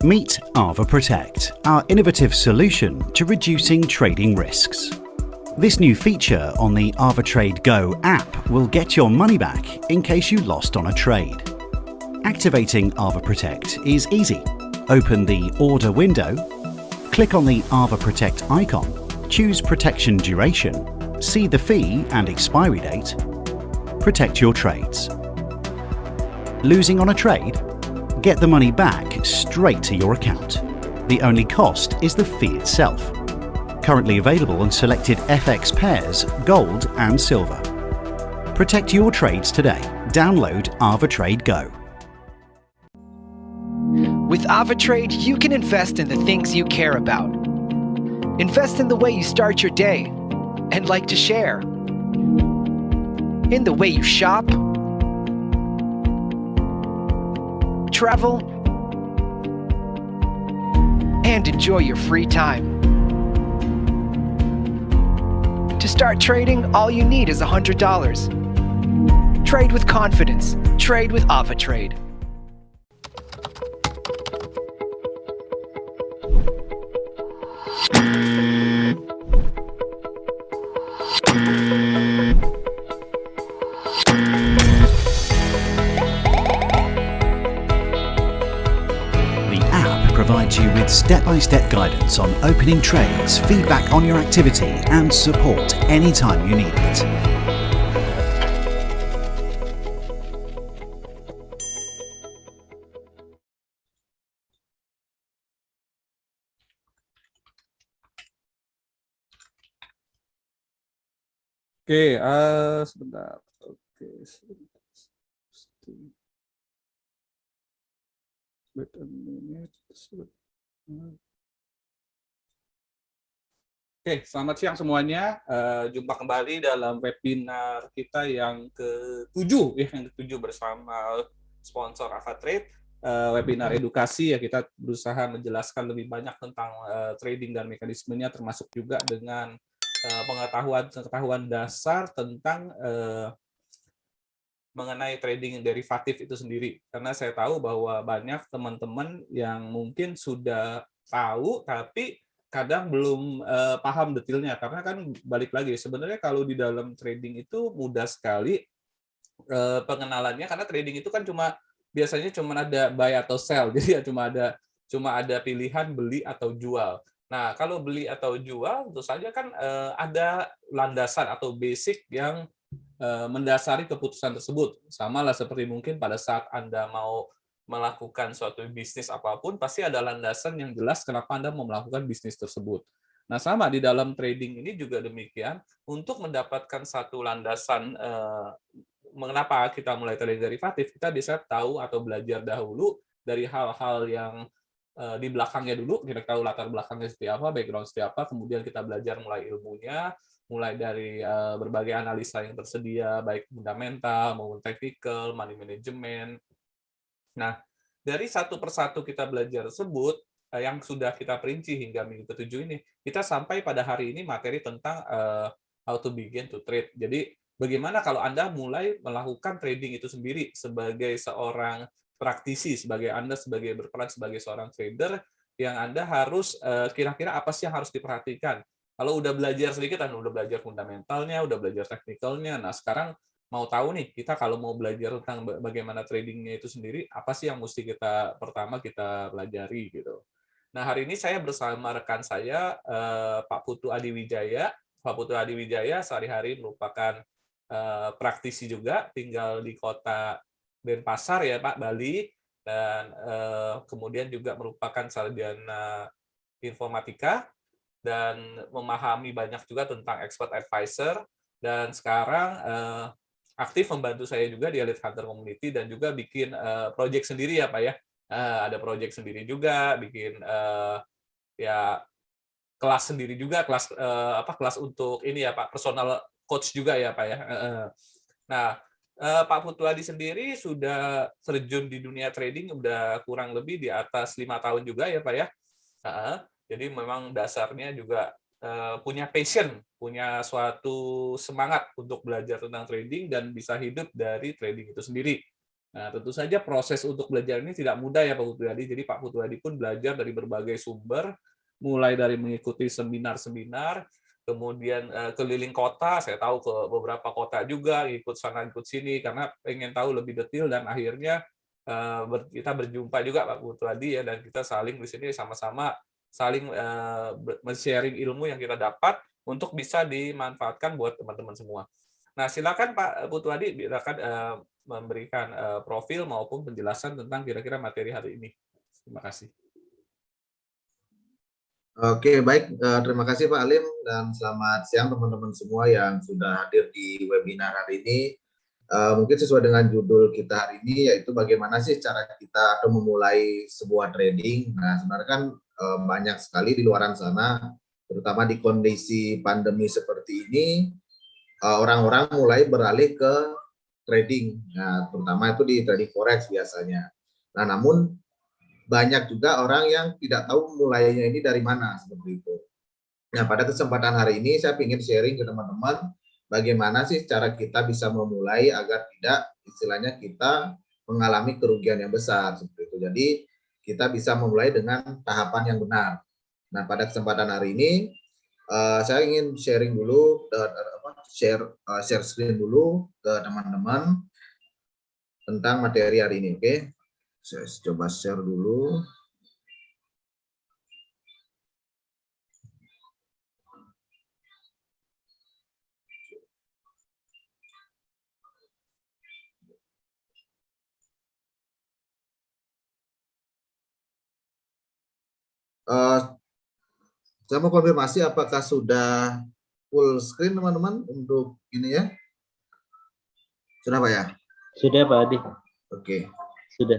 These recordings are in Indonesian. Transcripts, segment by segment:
Meet Arva Protect, our innovative solution to reducing trading risks. This new feature on the ArvaTrade Go app will get your money back in case you lost on a trade. Activating Arva Protect is easy. Open the Order window, click on the Arva Protect icon, choose Protection Duration, see the fee and expiry date, protect your trades. Losing on a trade? Get the money back straight to your account. The only cost is the fee itself. Currently available on selected FX pairs, gold and silver. Protect your trades today. Download ArvaTrade Go. With ArvaTrade, you can invest in the things you care about. Invest in the way you start your day and like to share. In the way you shop, travel, and enjoy your free time. To start trading, all you need is $100. Trade with confidence. Trade with ArvaTrade. The app provides you with step-by-step guidance on opening trades, feedback on your activity, and support anytime you need it. Oke, sebentar. Oke, sebentar. Wait a minute. Oke, selamat siang semuanya. Jumpa kembali dalam webinar kita yang ke-7, yang ke-7 bersama sponsor ArvaTrade. Webinar edukasi ya, kita berusaha menjelaskan lebih banyak tentang trading dan mekanismenya, termasuk juga dengan pengetahuan dasar tentang mengenai trading derivatif itu sendiri. Karena saya tahu bahwa banyak teman-teman yang mungkin sudah tahu, tapi kadang belum paham detailnya. Karena kan balik lagi, sebenarnya kalau di dalam trading itu mudah sekali pengenalannya, karena trading itu kan biasanya cuma ada buy atau sell, jadi ya cuma ada pilihan beli atau jual. Nah, kalau beli atau jual, tentu saja kan ada landasan atau basic yang mendasari keputusan tersebut. Sama lah seperti mungkin pada saat Anda mau melakukan suatu bisnis apapun, pasti ada landasan yang jelas kenapa Anda mau melakukan bisnis tersebut. Nah, sama di dalam trading ini juga demikian, untuk mendapatkan satu landasan mengapa kita mulai trading derivatif, kita bisa tahu atau belajar dahulu dari hal-hal yang di belakangnya dulu, kita tahu latar belakangnya seperti apa, background seperti apa, kemudian kita belajar mulai ilmunya, mulai dari berbagai analisa yang tersedia, baik fundamental maupun technical, money management. Nah, dari satu persatu kita belajar tersebut, yang sudah kita perinci hingga minggu ke-7 ini, kita sampai pada hari ini materi tentang how to begin to trade. Jadi, bagaimana kalau Anda mulai melakukan trading itu sendiri sebagai seorang praktisi, Anda berperan sebagai seorang trader, yang Anda harus kira-kira apa sih yang harus diperhatikan. Kalau udah belajar sedikit, Anda udah belajar fundamentalnya, udah belajar teknikalnya. Nah, sekarang mau tahu nih, kita kalau mau belajar tentang bagaimana tradingnya itu sendiri, apa sih yang mesti pertama kita pelajari gitu. Nah, hari ini saya bersama rekan saya, Pak Putu Adiwijaya. Pak Putu Adiwijaya sehari-hari merupakan praktisi juga, tinggal di kota Denpasar ya Pak, Bali, dan kemudian juga merupakan sarjana informatika, dan memahami banyak juga tentang expert advisor, dan sekarang aktif membantu saya juga di Elite Hunter Community, dan juga bikin project sendiri ya Pak ya. Ada project sendiri juga, bikin ya kelas sendiri juga, kelas untuk ini ya Pak, personal coach juga ya Pak ya. Nah, Pak Putu Adi sendiri sudah terjun di dunia trading udah kurang lebih di atas 5 tahun juga ya Pak ya. Jadi memang dasarnya juga punya passion, punya suatu semangat untuk belajar tentang trading dan bisa hidup dari trading itu sendiri. Nah, tentu saja proses untuk belajar ini tidak mudah ya Pak Putu Hadi. Jadi Pak Putu Hadi pun belajar dari berbagai sumber, mulai dari mengikuti seminar-seminar, kemudian keliling kota, saya tahu ke beberapa kota juga, ikut sana ikut sini karena pengen tahu lebih detail, dan akhirnya kita berjumpa juga Pak Putu Hadi ya, dan kita saling di sini sama-sama saling men-sharing ilmu yang kita dapat untuk bisa dimanfaatkan buat teman-teman semua. Nah, silakan Pak Putu Hadi, silakan memberikan profil maupun penjelasan tentang kira-kira materi hari ini. Terima kasih. Oke, baik. Terima kasih Pak Alim, dan selamat siang teman-teman semua yang sudah hadir di webinar hari ini. Mungkin sesuai dengan judul kita hari ini, yaitu bagaimana sih cara kita atau memulai sebuah trading. Nah, sebenarnya kan banyak sekali di luaran sana, terutama di kondisi pandemi seperti ini, orang-orang mulai beralih ke trading. Nah, terutama itu di trading forex biasanya. Nah, namun banyak juga orang yang tidak tahu mulainya ini dari mana, seperti itu. Nah, pada kesempatan hari ini saya ingin sharing ke teman-teman bagaimana sih cara kita bisa memulai agar tidak istilahnya kita mengalami kerugian yang besar, seperti itu. Jadi kita bisa memulai dengan tahapan yang benar. Nah, pada kesempatan hari ini saya ingin sharing dulu, share screen dulu ke teman-teman tentang materi hari ini. Oke, saya coba share dulu. Saya mau konfirmasi apakah sudah full screen teman-teman untuk ini ya? Sudah Pak ya? Sudah Pak Adi. Oke. Sudah.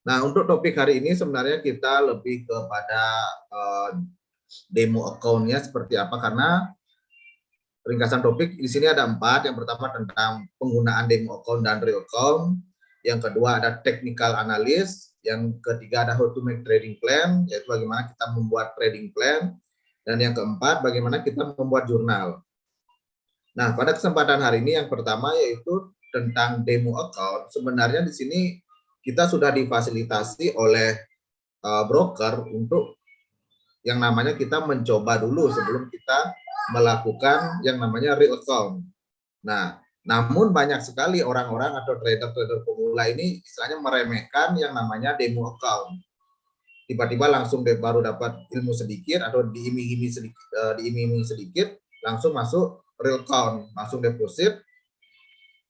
Nah, untuk topik hari ini sebenarnya kita lebih kepada demo account-nya seperti apa, karena ringkasan topik di sini ada 4. Yang pertama tentang penggunaan demo account dan real account. Yang kedua ada technical analysis. Yang ketiga ada how to make trading plan, yaitu bagaimana kita membuat trading plan. Dan yang keempat bagaimana kita membuat jurnal. Nah, pada kesempatan hari ini yang pertama yaitu tentang demo account. Sebenarnya di sini kita sudah difasilitasi oleh broker untuk yang namanya kita mencoba dulu sebelum kita melakukan yang namanya real account. Nah, namun banyak sekali orang-orang atau trader-trader pemula ini istilahnya meremehkan yang namanya demo account. Tiba-tiba langsung baru dapat ilmu sedikit atau diiming-iming sedikit, langsung masuk real account, langsung deposit,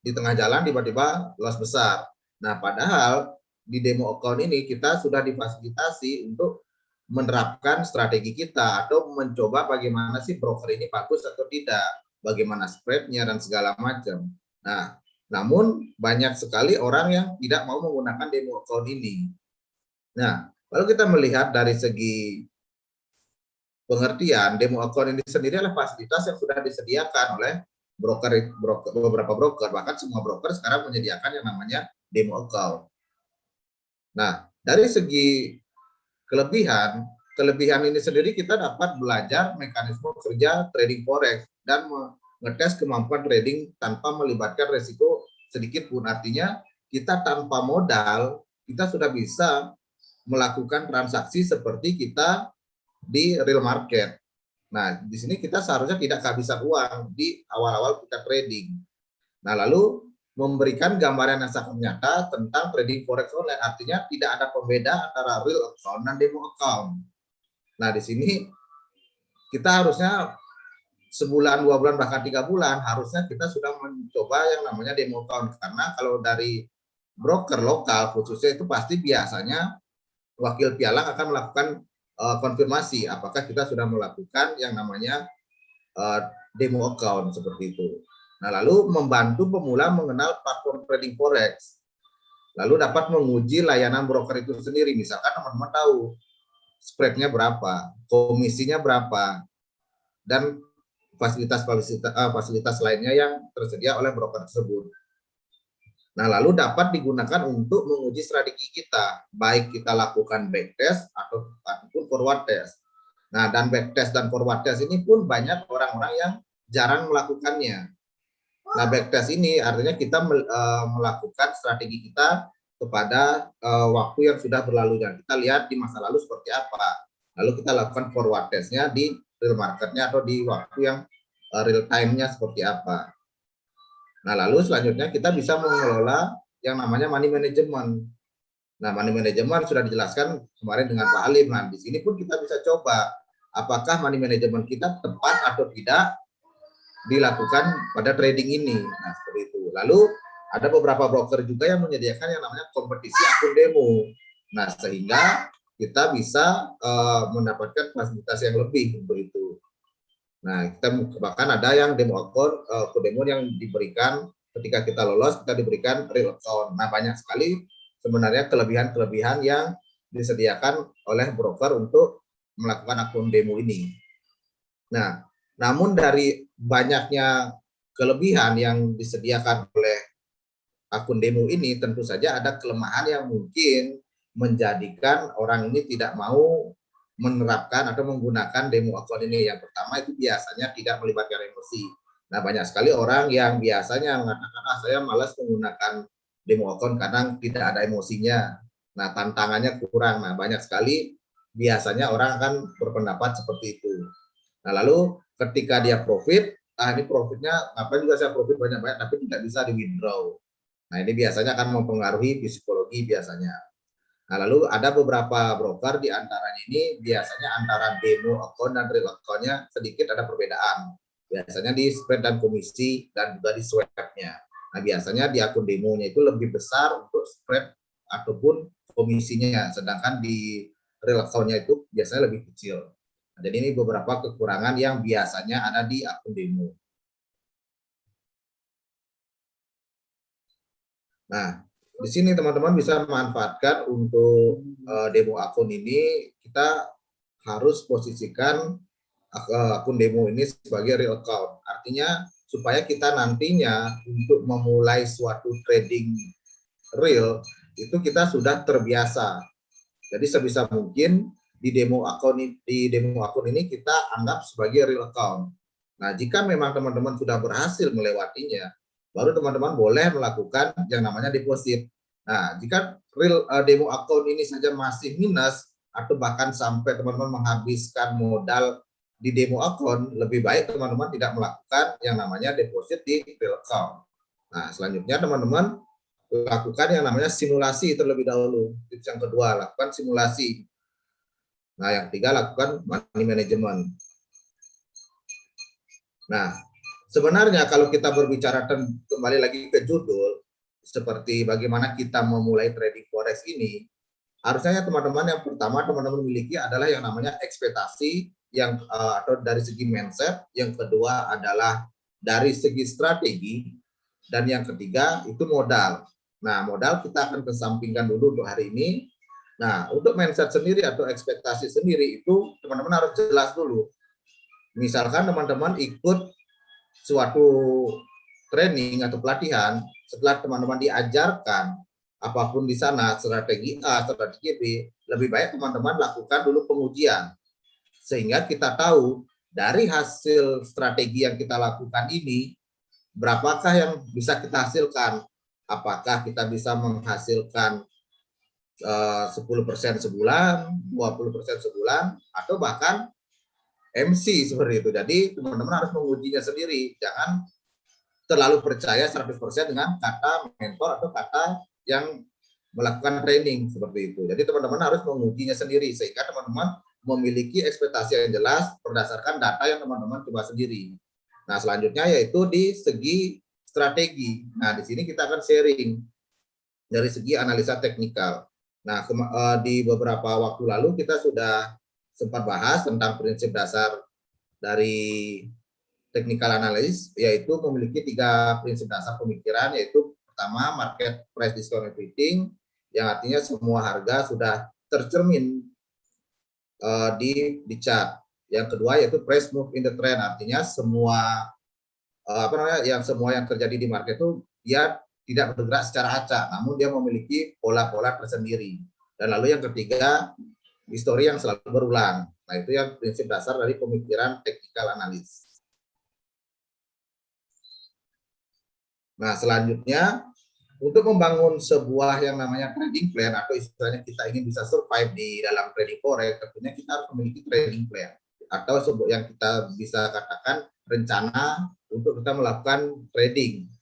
di tengah jalan tiba-tiba loss besar. Nah, padahal di demo account ini kita sudah difasilitasi untuk menerapkan strategi kita atau mencoba bagaimana sih broker ini bagus atau tidak, bagaimana spreadnya dan segala macam. Nah, namun banyak sekali orang yang tidak mau menggunakan demo account ini. Nah, kalau kita melihat dari segi pengertian, demo account ini sendiri adalah fasilitas yang sudah disediakan oleh beberapa broker, bahkan semua broker sekarang menyediakan yang namanya demo account. Nah, dari segi kelebihan ini sendiri kita dapat belajar mekanisme kerja trading forex dan mengetes kemampuan trading tanpa melibatkan resiko sedikit pun. Artinya kita tanpa modal kita sudah bisa melakukan transaksi seperti kita di real market. Nah, di sini kita seharusnya tidak kehabisan uang di awal-awal kita trading. Nah, lalu memberikan gambaran yang sangat nyata tentang trading forex online, artinya tidak ada pembedaan antara real account dan demo account. Nah, di sini kita harusnya sebulan, 2 bulan, bahkan 3 bulan harusnya kita sudah mencoba yang namanya demo account, karena kalau dari broker lokal khususnya itu pasti biasanya wakil pialang akan melakukan konfirmasi apakah kita sudah melakukan yang namanya demo account seperti itu. Nah, lalu membantu pemula mengenal platform trading forex, lalu dapat menguji layanan broker itu sendiri. Misalkan teman-teman tahu spreadnya berapa, komisinya berapa, dan fasilitas lainnya yang tersedia oleh broker tersebut. Nah, lalu dapat digunakan untuk menguji strategi kita, baik kita lakukan backtest ataupun forward test. Nah, dan backtest dan forward test ini pun banyak orang-orang yang jarang melakukannya. Nah, backtest ini artinya kita melakukan strategi kita kepada waktu yang sudah berlalu, dan kita lihat di masa lalu seperti apa. Lalu kita lakukan forward testnya di real marketnya atau di waktu yang real time-nya seperti apa. Nah, lalu selanjutnya kita bisa mengelola yang namanya money management. Nah, money management sudah dijelaskan kemarin dengan Pak Alim. Nah, di sini pun kita bisa coba apakah money management kita tepat atau tidak dilakukan pada trading ini. Nah, seperti itu. Lalu ada beberapa broker juga yang menyediakan yang namanya kompetisi akun demo. Nah, sehingga kita bisa mendapatkan fasilitas yang lebih untuk itu. Nah, kita bahkan ada yang demo akun demo yang diberikan ketika kita lolos, kita diberikan real account. Nah, banyak sekali sebenarnya kelebihan-kelebihan yang disediakan oleh broker untuk melakukan akun demo ini. Nah, namun dari banyaknya kelebihan yang disediakan oleh akun demo ini, tentu saja ada kelemahan yang mungkin menjadikan orang ini tidak mau menerapkan atau menggunakan demo akun ini. Yang pertama itu biasanya tidak melibatkan emosi. Nah, banyak sekali orang yang biasanya mengatakan, saya malas menggunakan demo akun karena tidak ada emosinya. Nah, tantangannya kurang. Nah, banyak sekali biasanya orang akan berpendapat seperti itu. Nah, lalu ketika dia profit, ini profitnya ngapain juga saya profit banyak-banyak tapi tidak bisa di withdraw. Nah, ini biasanya akan mempengaruhi psikologi biasanya. Nah, lalu ada beberapa broker di antaranya ini biasanya antara demo account dan real account-nya sedikit ada perbedaan. Biasanya di spread dan komisi dan juga di swap-nya. Nah, biasanya di akun demonya itu lebih besar untuk spread ataupun komisinya, sedangkan di real account-nya itu biasanya lebih kecil. Nah, jadi ini beberapa kekurangan yang biasanya ada di akun demo. Nah, di sini teman-teman bisa memanfaatkan untuk demo akun ini, kita harus posisikan akun demo ini sebagai real account. Artinya supaya kita nantinya untuk memulai suatu trading real, itu kita sudah terbiasa. Jadi sebisa mungkin di demo akun ini kita anggap sebagai real account. Nah, jika memang teman-teman sudah berhasil melewatinya, baru teman-teman boleh melakukan yang namanya deposit. Nah, jika real demo account ini saja masih minus atau bahkan sampai teman-teman menghabiskan modal di demo account, lebih baik teman-teman tidak melakukan yang namanya deposit di real account. Nah, selanjutnya teman-teman lakukan yang namanya simulasi terlebih dahulu. Tips yang kedua, lakukan simulasi. Nah, yang ketiga, lakukan money management. Nah, sebenarnya kalau kita berbicara kembali lagi ke judul, seperti bagaimana kita memulai trading forex ini, harusnya teman-teman yang pertama teman-teman miliki adalah yang namanya ekspektasi yang atau dari segi mindset, yang kedua adalah dari segi strategi, dan yang ketiga itu modal. Nah, modal kita akan kesampingkan dulu untuk hari ini. Nah, untuk mindset sendiri atau ekspektasi sendiri itu teman-teman harus jelas dulu. Misalkan teman-teman ikut suatu training atau pelatihan, setelah teman-teman diajarkan apapun di sana, strategi A, strategi B, lebih baik teman-teman lakukan dulu pengujian. Sehingga kita tahu dari hasil strategi yang kita lakukan ini, berapakah yang bisa kita hasilkan. Apakah kita bisa menghasilkan 10% sebulan, 20% sebulan, atau bahkan MC seperti itu. Jadi teman-teman harus mengujinya sendiri. Jangan terlalu percaya 100% dengan kata mentor atau kata yang melakukan training seperti itu. Jadi teman-teman harus mengujinya sendiri sehingga teman-teman memiliki ekspektasi yang jelas berdasarkan data yang teman-teman coba sendiri. Nah, selanjutnya yaitu di segi strategi. Nah, di sini kita akan sharing dari segi analisa teknikal. Nah, di beberapa waktu lalu kita sudah sempat bahas tentang prinsip dasar dari technical analysis, yaitu memiliki 3 prinsip dasar pemikiran, yaitu pertama market price discount everything, yang artinya semua harga sudah tercermin di chart. Yang kedua yaitu price move in the trend, artinya semua semua yang terjadi di market itu dia tidak bergerak secara acak, namun dia memiliki pola-pola tersendiri. Dan lalu yang ketiga, histori yang selalu berulang. Nah, itu yang prinsip dasar dari pemikiran technical analysis. Nah, selanjutnya untuk membangun sebuah yang namanya trading plan atau istilahnya kita ingin bisa survive di dalam trading forex, tentunya kita harus memiliki trading plan atau yang kita bisa katakan rencana untuk kita melakukan trading.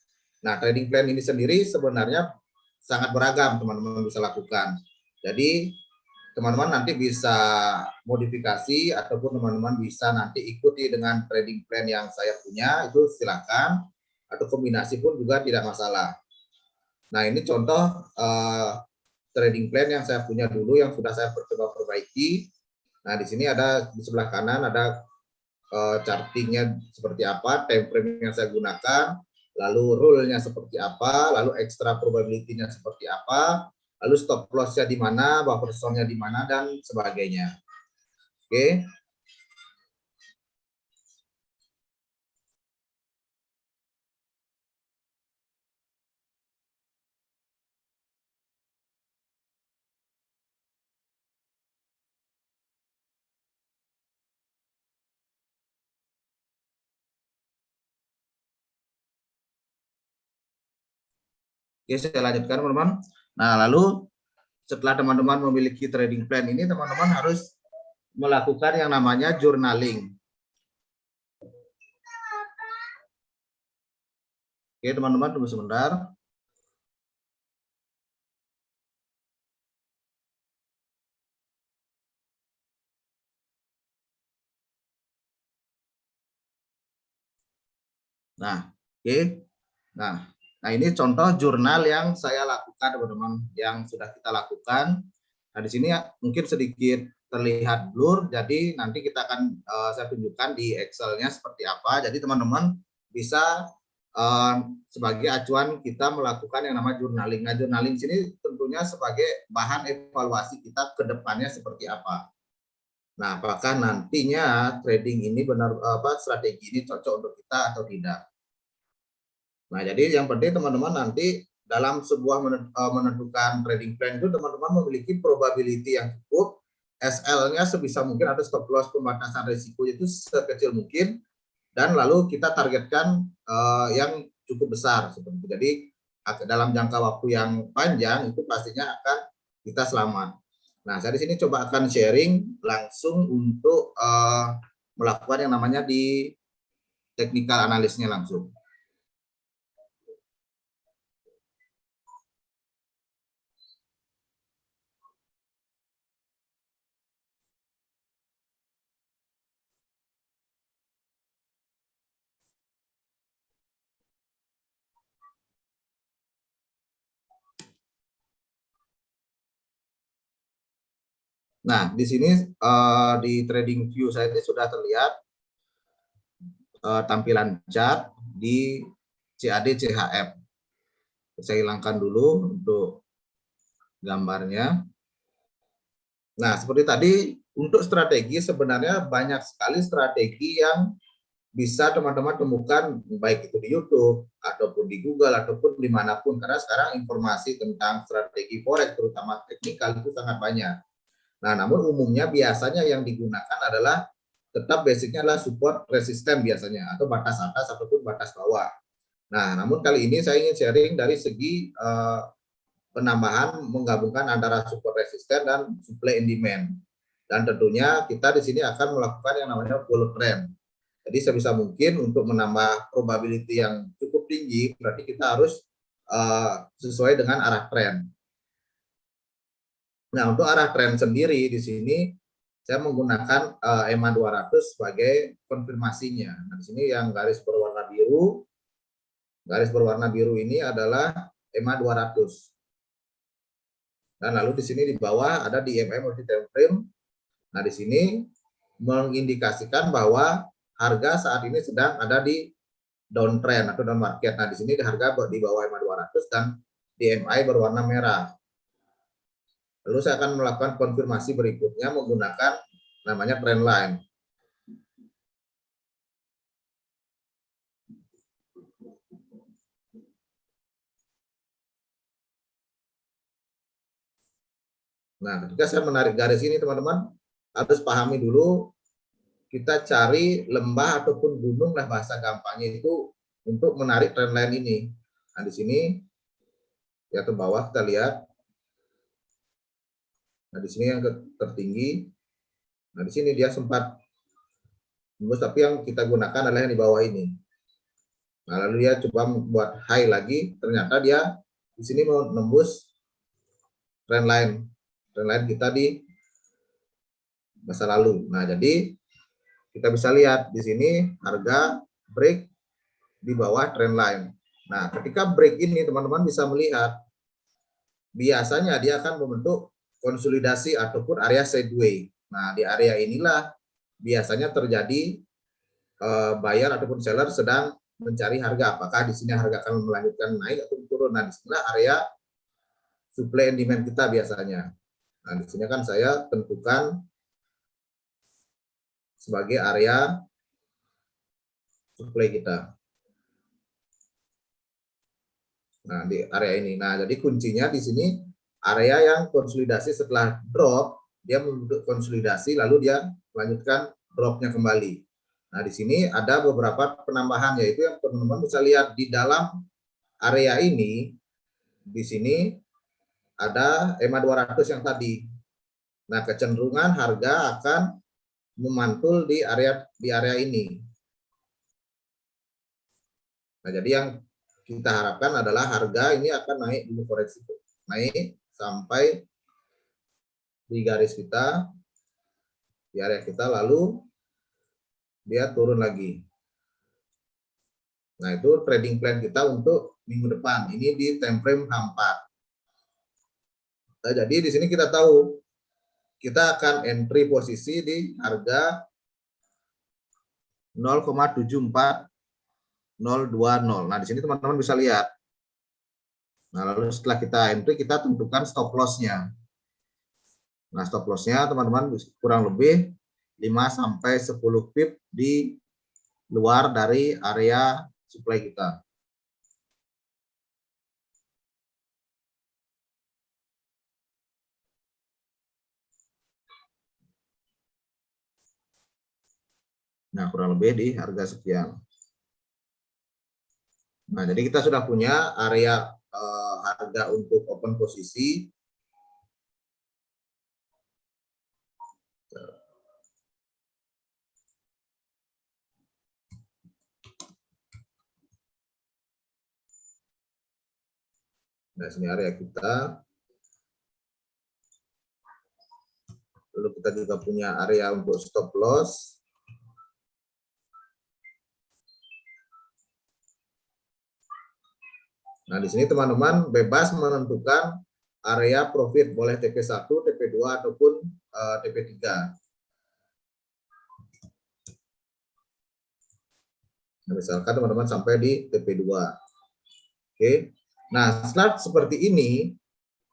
Nah, trading plan ini sendiri sebenarnya sangat beragam teman-teman bisa lakukan. Jadi teman-teman nanti bisa modifikasi ataupun teman-teman bisa nanti ikuti dengan trading plan yang saya punya, itu silakan, atau kombinasi pun juga tidak masalah. Nah, ini contoh trading plan yang saya punya dulu yang sudah saya coba perbaiki. Nah, di sini ada di sebelah kanan ada chartingnya seperti apa, time frame yang saya gunakan, lalu rule-nya seperti apa, lalu extra probability-nya seperti apa, lalu stop loss-nya di mana, buffer zone-nya di mana, dan sebagainya. Oke. Oke, saya lanjutkan teman-teman. Nah, lalu setelah teman-teman memiliki trading plan ini, teman-teman harus melakukan yang namanya journaling. Oke, teman-teman, tunggu sebentar. Nah, oke. Nah, ini contoh jurnal yang saya lakukan, teman-teman, yang sudah kita lakukan. Nah, di sini mungkin sedikit terlihat blur, jadi nanti kita akan saya tunjukkan di Excel-nya seperti apa. Jadi teman-teman bisa sebagai acuan kita melakukan yang namanya journaling. Nah, journaling sini tentunya sebagai bahan evaluasi kita ke depannya seperti apa. Nah, apakah nantinya trading ini strategi ini cocok untuk kita atau tidak. Nah, jadi yang penting teman-teman nanti dalam sebuah menentukan trading plan itu teman-teman memiliki probability yang cukup, SL-nya sebisa mungkin atau stop loss pembatasan risiko itu sekecil mungkin, dan lalu kita targetkan yang cukup besar seperti itu. Jadi dalam jangka waktu yang panjang itu pastinya akan kita selamat. Nah, saya di sini coba akan sharing langsung untuk melakukan yang namanya di technical analisnya langsung. Nah, di sini di trading view saya ini sudah terlihat tampilan chart di CAD CHF. Saya hilangkan dulu untuk gambarnya. Nah, seperti tadi, untuk strategi sebenarnya banyak sekali strategi yang bisa teman-teman temukan baik itu di YouTube ataupun di Google ataupun dimanapun, karena sekarang informasi tentang strategi forex terutama teknikal itu sangat banyak. Nah, namun umumnya biasanya yang digunakan adalah tetap basicnya adalah support resisten biasanya, atau batas atas ataupun batas bawah. Nah, namun kali ini saya ingin sharing dari segi penambahan menggabungkan antara support resisten dan supply and demand. Dan tentunya kita di sini akan melakukan yang namanya bull trend. Jadi sebisa mungkin untuk menambah probability yang cukup tinggi, berarti kita harus sesuai dengan arah tren. Nah, untuk arah tren sendiri di sini saya menggunakan EMA 200 sebagai konfirmasinya. Nah, di sini yang garis berwarna biru ini adalah EMA 200. Dan lalu di sini di bawah ada DMA multi time frame. Nah, di sini mengindikasikan bahwa harga saat ini sedang ada di downtrend atau down market. Nah, di sini harga di bawah EMA 200 dan DMI berwarna merah. Lalu saya akan melakukan konfirmasi berikutnya menggunakan namanya trend line. Nah, ketika saya menarik garis ini, teman-teman harus pahami dulu, kita cari lembah ataupun gunung lah bahasa gampangnya itu untuk menarik trend line ini. Nah, di sini ya ke bawah kita lihat. Nah, di sini yang tertinggi. Nah, di sini dia sempat tembus, tapi yang kita gunakan adalah yang di bawah ini. Nah, lalu dia coba buat high lagi, ternyata dia di sini mau nembus trendline kita di masa lalu. Nah, jadi kita bisa lihat di sini harga break di bawah trendline. Nah, ketika break ini teman-teman bisa melihat biasanya dia akan membentuk konsolidasi ataupun area sideways. Nah, di area inilah biasanya terjadi buyer ataupun seller sedang mencari harga. Apakah di sini harga akan melanjutkan naik atau turun. Nah, di sini area supply and demand kita biasanya. Nah, di sini kan saya tentukan sebagai area supply kita. Nah, di area ini. Nah, jadi kuncinya di sini area yang konsolidasi setelah drop, dia membentuk konsolidasi lalu dia melanjutkan dropnya kembali. Nah, di sini ada beberapa penambahan, yaitu yang teman-teman bisa lihat di dalam area ini, di sini ada EMA 200 yang tadi. Nah, kecenderungan harga akan memantul di area ini. Nah, jadi yang kita harapkan adalah harga ini akan naik dulu, koreksi naik sampai di garis kita, di area kita, lalu dia turun lagi. Nah, itu trading plan kita untuk minggu depan. Ini di time frame H4. Nah, jadi di sini kita tahu kita akan entry posisi di harga 0,74020. Nah, di sini teman-teman bisa lihat. Nah, lalu setelah kita entry, kita tentukan stop loss-nya. Nah, stop loss-nya teman-teman kurang lebih 5-10 pip di luar dari area supply kita. Nah, kurang lebih di harga sekian. Nah, jadi kita sudah punya area harga untuk open posisi. Nah, sini area kita. Lalu kita juga punya area untuk stop loss. Nah, di sini teman-teman bebas menentukan area profit, boleh TP1, TP2 ataupun TP3. Nah, misalkan teman-teman sampai di TP2. Oke. Nah, setelah seperti ini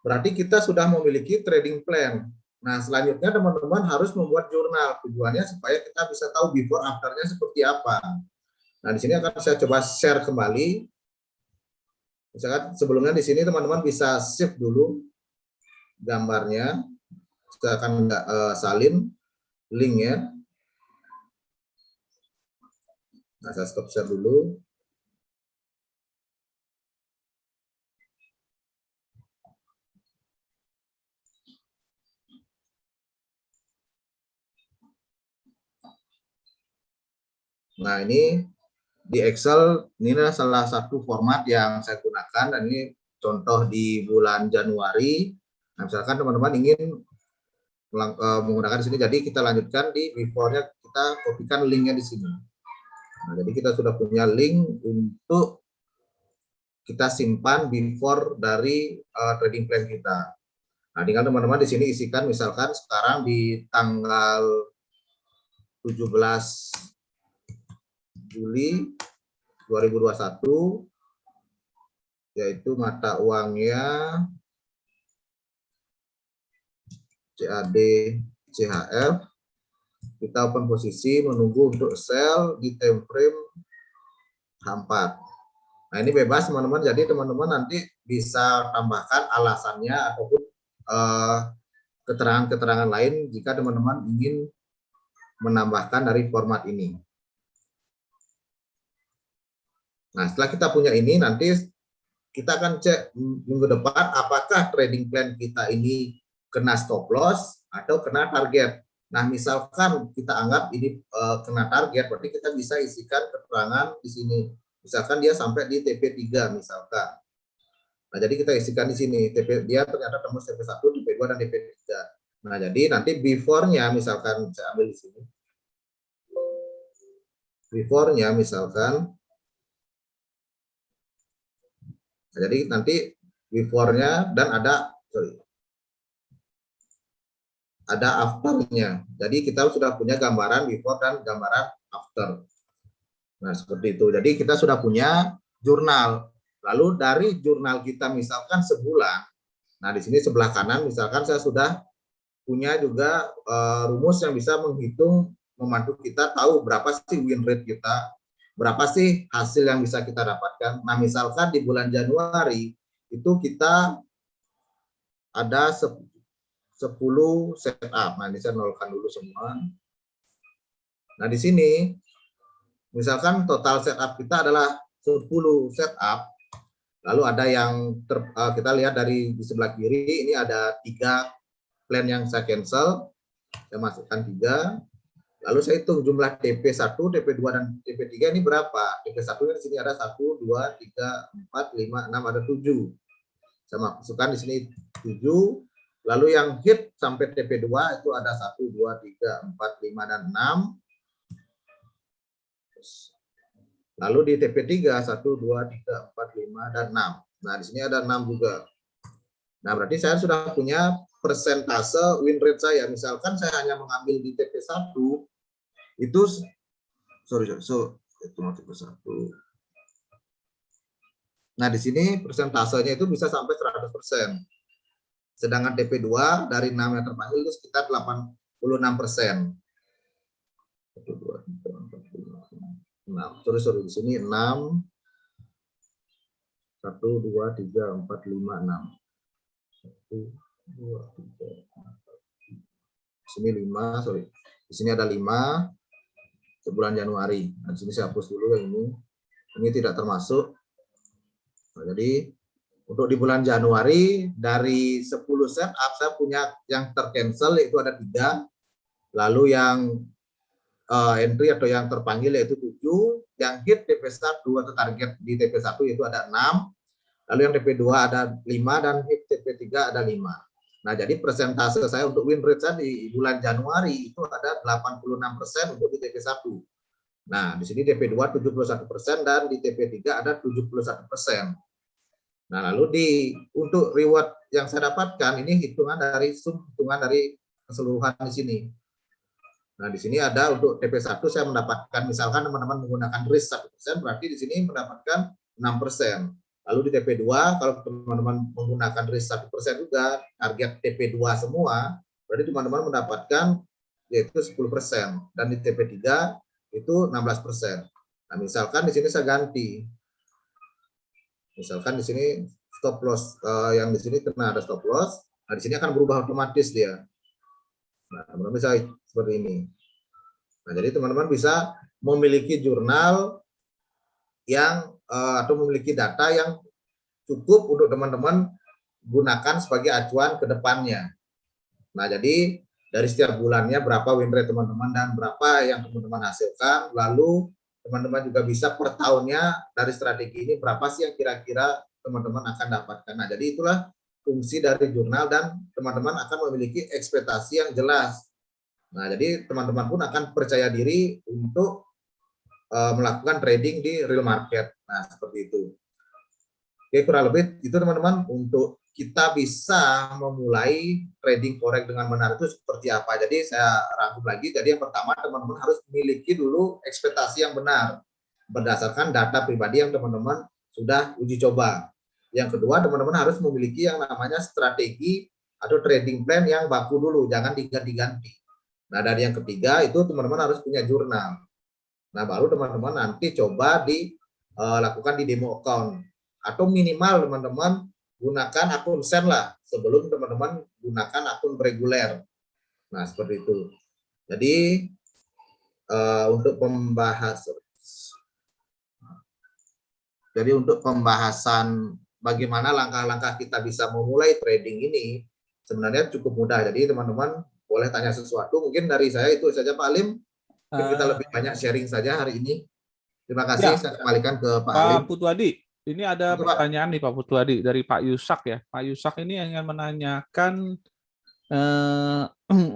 berarti kita sudah memiliki trading plan. Nah, selanjutnya teman-teman harus membuat jurnal. Tujuannya supaya kita bisa tahu before afternya seperti apa. Nah, di sini akan saya coba share kembali. Misalkan sebelumnya di sini teman-teman bisa save dulu gambarnya. Saya akan salin linknya. Nah, saya stop share dulu. Nah, ini di Excel, ini adalah salah satu format yang saya gunakan, dan ini contoh di bulan Januari. Nah, misalkan teman-teman ingin menggunakan di sini, jadi kita lanjutkan di before-nya, kita kopikan linknya di sini. Nah, jadi kita sudah punya link untuk kita simpan before dari trading plan kita. Nah, tinggal teman-teman di sini isikan, misalkan sekarang di tanggal 17 Juli 2021, yaitu mata uangnya CAD CHF. Kita open posisi menunggu untuk sell di time frame H4. Nah, ini bebas teman-teman, jadi teman-teman nanti bisa tambahkan alasannya ataupun keterangan-keterangan lain jika teman-teman ingin menambahkan dari format ini. Nah, setelah kita punya ini, nanti kita akan cek minggu depan apakah trading plan kita ini kena stop loss atau kena target. Nah, misalkan kita anggap ini kena target, berarti kita bisa isikan keterangan di sini. Misalkan dia sampai di TP3 misalkan. Nah, jadi kita isikan di sini, dia ternyata tembus TP1, TP2, dan TP3. Nah, jadi nanti before-nya misalkan saya ambil di sini. Before-nya misalkan, jadi nanti before-nya dan ada after-nya. Jadi kita sudah punya gambaran before dan gambaran after. Nah, seperti itu. Jadi kita sudah punya jurnal. Lalu dari jurnal kita misalkan sebulan. Nah, di sini sebelah kanan misalkan saya sudah punya juga rumus yang bisa menghitung, membantu kita tahu berapa sih win rate kita, berapa sih hasil yang bisa kita dapatkan. Nah, misalkan di bulan Januari itu kita ada 10 setup. Nah, ini saya nolkan dulu semua. Nah, di sini misalkan total setup kita adalah 10 setup. Lalu ada yang kita lihat dari di sebelah kiri ini ada 3 plan yang saya cancel. Saya masukkan 3. Lalu saya hitung jumlah TP1, TP2 dan TP3 ini berapa? TP1 di sini ada 1 2 3 4 5 6 ada 7. Saya masukkan di sini 7. Lalu yang hit sampai TP2 itu ada 1, 2, 3, 4, 5, dan 6. Lalu di TP3, 1, 2, 3, 4, 5, dan 6. Nah, di sini ada 6 juga. Nah, berarti saya sudah punya persentase win rate saya. Misalkan saya hanya mengambil di TP1, itu, itu TP1. Nah, di sini persentasenya itu bisa sampai 100%. Sedangkan TP2 dari 6 yang terpanggil itu sekitar 86%. 1, 2, 3, 4, 5, 6. Sorry, di sini 6. 1, 2, 3, 4, 5, 6. 1, 2, 3, 4. Di sini 5, sorry. Di sini ada 5 sebulan Januari. Nah, di sini saya hapus dulu yang ini. Ini tidak termasuk. Nah, jadi untuk di bulan Januari dari 10 setup saya punya yang tercancel yaitu ada 3. Lalu yang entry atau yang terpanggil yaitu 7. Yang hit TP1 atau target di TP1 yaitu ada 6. Lalu yang TP2 ada 5 dan hit TP3 ada 5. Nah, jadi persentase saya untuk win rate saya di bulan Januari itu ada 86% untuk di TP1. Nah, di sini TP2 71% dan di TP3 ada 71%. Nah, lalu untuk reward yang saya dapatkan ini hitungan dari keseluruhan di sini. Nah, di sini ada untuk TP1 saya mendapatkan, misalkan teman-teman menggunakan risk 1%, berarti di sini mendapatkan 6%. Lalu di TP2 kalau teman-teman menggunakan risk 1% juga, target TP2 semua, berarti teman-teman mendapatkan yaitu 10%. Dan di TP3 itu 16%. Nah, misalkan di sini saya ganti. Misalkan di sini stop loss yang di sini kena ada stop loss, nah di sini akan berubah otomatis dia. Nah, teman-teman bisa seperti ini. Nah, jadi teman-teman bisa memiliki jurnal yang atau memiliki data yang cukup untuk teman-teman gunakan sebagai acuan ke depannya. Nah, jadi dari setiap bulannya berapa win rate teman-teman dan berapa yang teman-teman hasilkan, lalu teman-teman juga bisa per tahunnya dari strategi ini berapa sih yang kira-kira teman-teman akan dapatkan. Nah, jadi itulah fungsi dari jurnal dan teman-teman akan memiliki ekspektasi yang jelas. Nah, jadi teman-teman pun akan percaya diri untuk melakukan trading di real market. Nah, seperti itu. Oke, kurang lebih itu teman-teman untuk kita bisa memulai trading forex dengan benar itu seperti apa. Jadi saya rangkum lagi. Jadi yang pertama teman-teman harus memiliki dulu ekspektasi yang benar berdasarkan data pribadi yang teman-teman sudah uji coba. Yang kedua teman-teman harus memiliki yang namanya strategi atau trading plan yang baku dulu, jangan diganti-ganti. Nah, dari yang ketiga itu teman-teman harus punya jurnal. Nah, baru teman-teman nanti coba dilakukan di demo account atau minimal teman-teman gunakan akun sen lah sebelum teman-teman gunakan akun reguler. Nah, seperti itu. Jadi untuk pembahasan bagaimana langkah-langkah kita bisa memulai trading ini sebenarnya cukup mudah. Jadi teman-teman boleh tanya sesuatu. Mungkin dari saya itu saja Pak Alim. Mungkin kita lebih banyak sharing saja hari ini. Terima kasih. Ya. Saya kembalikan ke Pak Pak Alim. Putwadi, ini ada Betul, Pak. pertanyaan nih Pak Putwadi dari Pak Yusak ya. Pak Yusak ini ingin menanyakan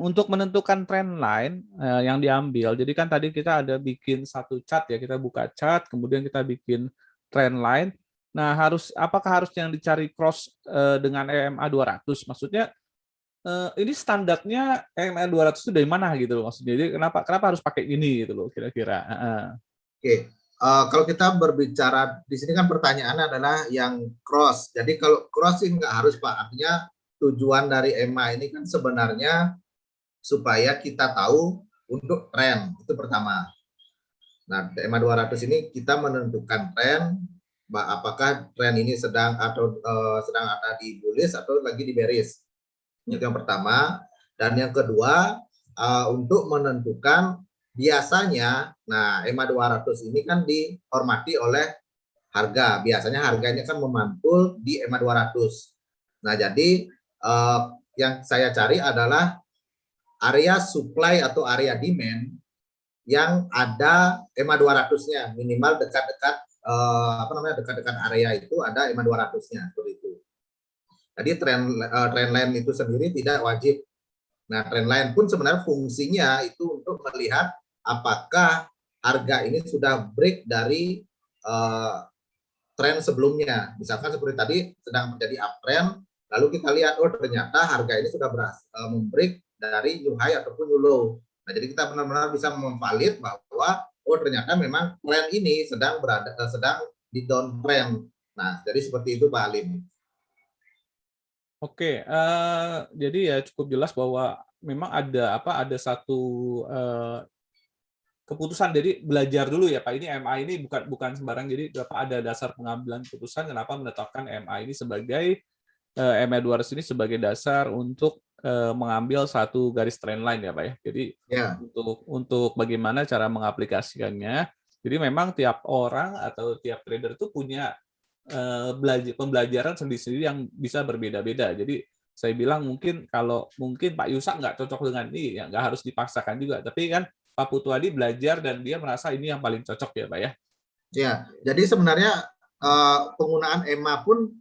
untuk menentukan trend line yang diambil. Jadi kan tadi kita ada bikin satu chart ya, kita buka chart, kemudian kita bikin trend line. Nah, apakah harus yang dicari cross dengan EMA 200? Maksudnya ini standarnya EMA 200 itu dari mana gitu loh maksudnya. Jadi kenapa harus pakai ini gitu loh kira-kira. Oke. Kalau kita berbicara di sini kan pertanyaannya adalah yang cross. Jadi kalau cross sih nggak harus Pak. Artinya tujuan dari EMA ini kan sebenarnya supaya kita tahu untuk tren, itu pertama. Nah, EMA 200 ini kita menentukan tren, apakah tren ini sedang ada di bullish atau lagi di bearish. Itu yang pertama. Dan yang kedua, untuk menentukan biasanya, nah EMA 200 ini kan dihormati oleh harga. Biasanya harganya kan memantul di EMA 200. Nah, jadi yang saya cari adalah area supply atau area demand yang ada EMA 200-nya minimal dekat-dekat dekat-dekat area itu ada EMA 200-nya seperti itu. Jadi trend line itu sendiri tidak wajib. Nah, trend line pun sebenarnya fungsinya itu untuk melihat apakah harga ini sudah break dari tren sebelumnya. Misalkan seperti tadi sedang terjadi uptrend, lalu kita lihat, oh ternyata harga ini sudah membreak dari new high ataupun new low. Nah, jadi kita benar-benar bisa memvalid bahwa, oh ternyata memang tren ini sedang di downtrend. Nah, jadi seperti itu Pak Alim. Oke, jadi ya cukup jelas bahwa memang ada satu keputusan. Jadi belajar dulu ya Pak, ini MA ini bukan sembarang. Jadi ada dasar pengambilan keputusan kenapa menetapkan MA ini sebagai MA 200 ini sebagai dasar untuk mengambil satu garis trend line ya Pak ya. Jadi untuk bagaimana cara mengaplikasikannya. Jadi memang tiap orang atau tiap trader itu punya pembelajaran sendiri-sendiri yang bisa berbeda-beda. Jadi saya bilang mungkin Pak Yusak nggak cocok dengan ini, ya nggak harus dipaksakan juga. Tapi kan Pak Putwadi belajar dan dia merasa ini yang paling cocok ya Pak ya. Ya, jadi sebenarnya penggunaan EMA pun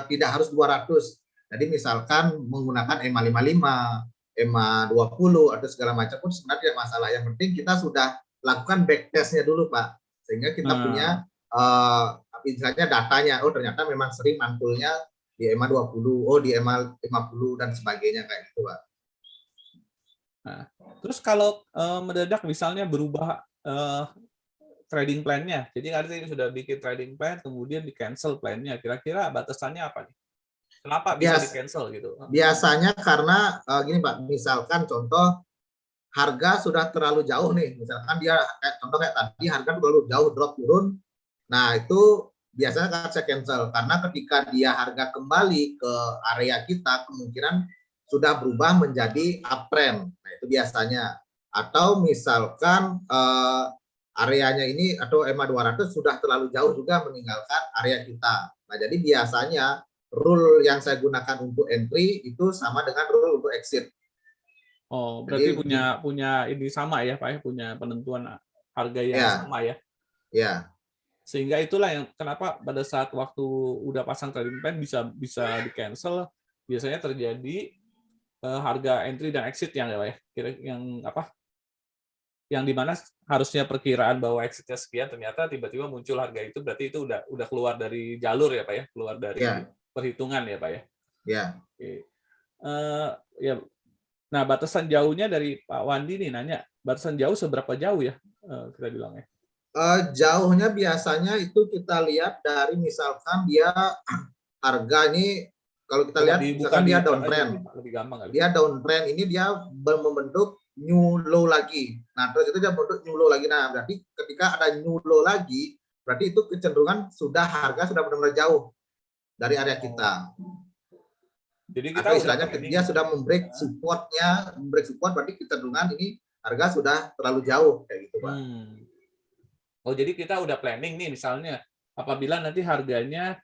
tidak harus 200. Jadi misalkan menggunakan EMA 55, EMA 20 atau segala macam pun sebenarnya tidak masalah. Yang penting kita sudah lakukan backtest-nya dulu Pak. Sehingga kita punya misalnya datanya, oh ternyata memang sering mantulnya di EMA 20, oh di EMA 50 dan sebagainya kayak gitu Pak. Nah, terus kalau mendadak misalnya berubah trading plan-nya, jadi artinya sudah bikin trading plan, kemudian di-cancel plan-nya, kira-kira batasannya apa nih? Kenapa bisa di-cancel gitu? Biasanya karena gini Pak, misalkan contoh harga sudah terlalu jauh nih, misalkan dia contoh kayak tadi harga terlalu jauh drop turun, nah itu biasanya akan saya cancel karena ketika dia harga kembali ke area kita kemungkinan sudah berubah menjadi uptrend. Nah, itu biasanya. Atau misalkan areanya ini atau EMA 200 sudah terlalu jauh juga meninggalkan area kita. Nah, jadi biasanya rule yang saya gunakan untuk entry itu sama dengan rule untuk exit. Oh, berarti jadi, punya ini sama ya, Pak ya, punya penentuan harga yang sama ya. Ya. Sehingga itulah yang kenapa pada saat waktu udah pasang trading plan bisa di-cancel, biasanya terjadi harga entry dan exit yang ya, yang dimana harusnya perkiraan bahwa exitnya sekian, ternyata tiba-tiba muncul harga itu, berarti itu udah keluar dari jalur ya Pak ya, keluar dari perhitungan ya Pak ya. Ya. Oke. Ya. Nah, batasan jauhnya dari Pak Wandi nih nanya, batasan jauh seberapa jauh ya kita bilangnya? Jauhnya biasanya itu kita lihat dari misalkan dia harga ini kalau kita lihat misalkan dia downtrend, dia downtrend ini dia membentuk new low lagi. Nah terus itu dia membentuk new low lagi. Nah berarti ketika ada new low lagi, berarti itu kecenderungan harga sudah benar-benar jauh dari area kita. Jadi kita istilahnya dia sudah membreak supportnya, berarti kecenderungan ini harga sudah terlalu jauh kayak gitu Pak. Oh, jadi kita udah planning nih misalnya apabila nanti harganya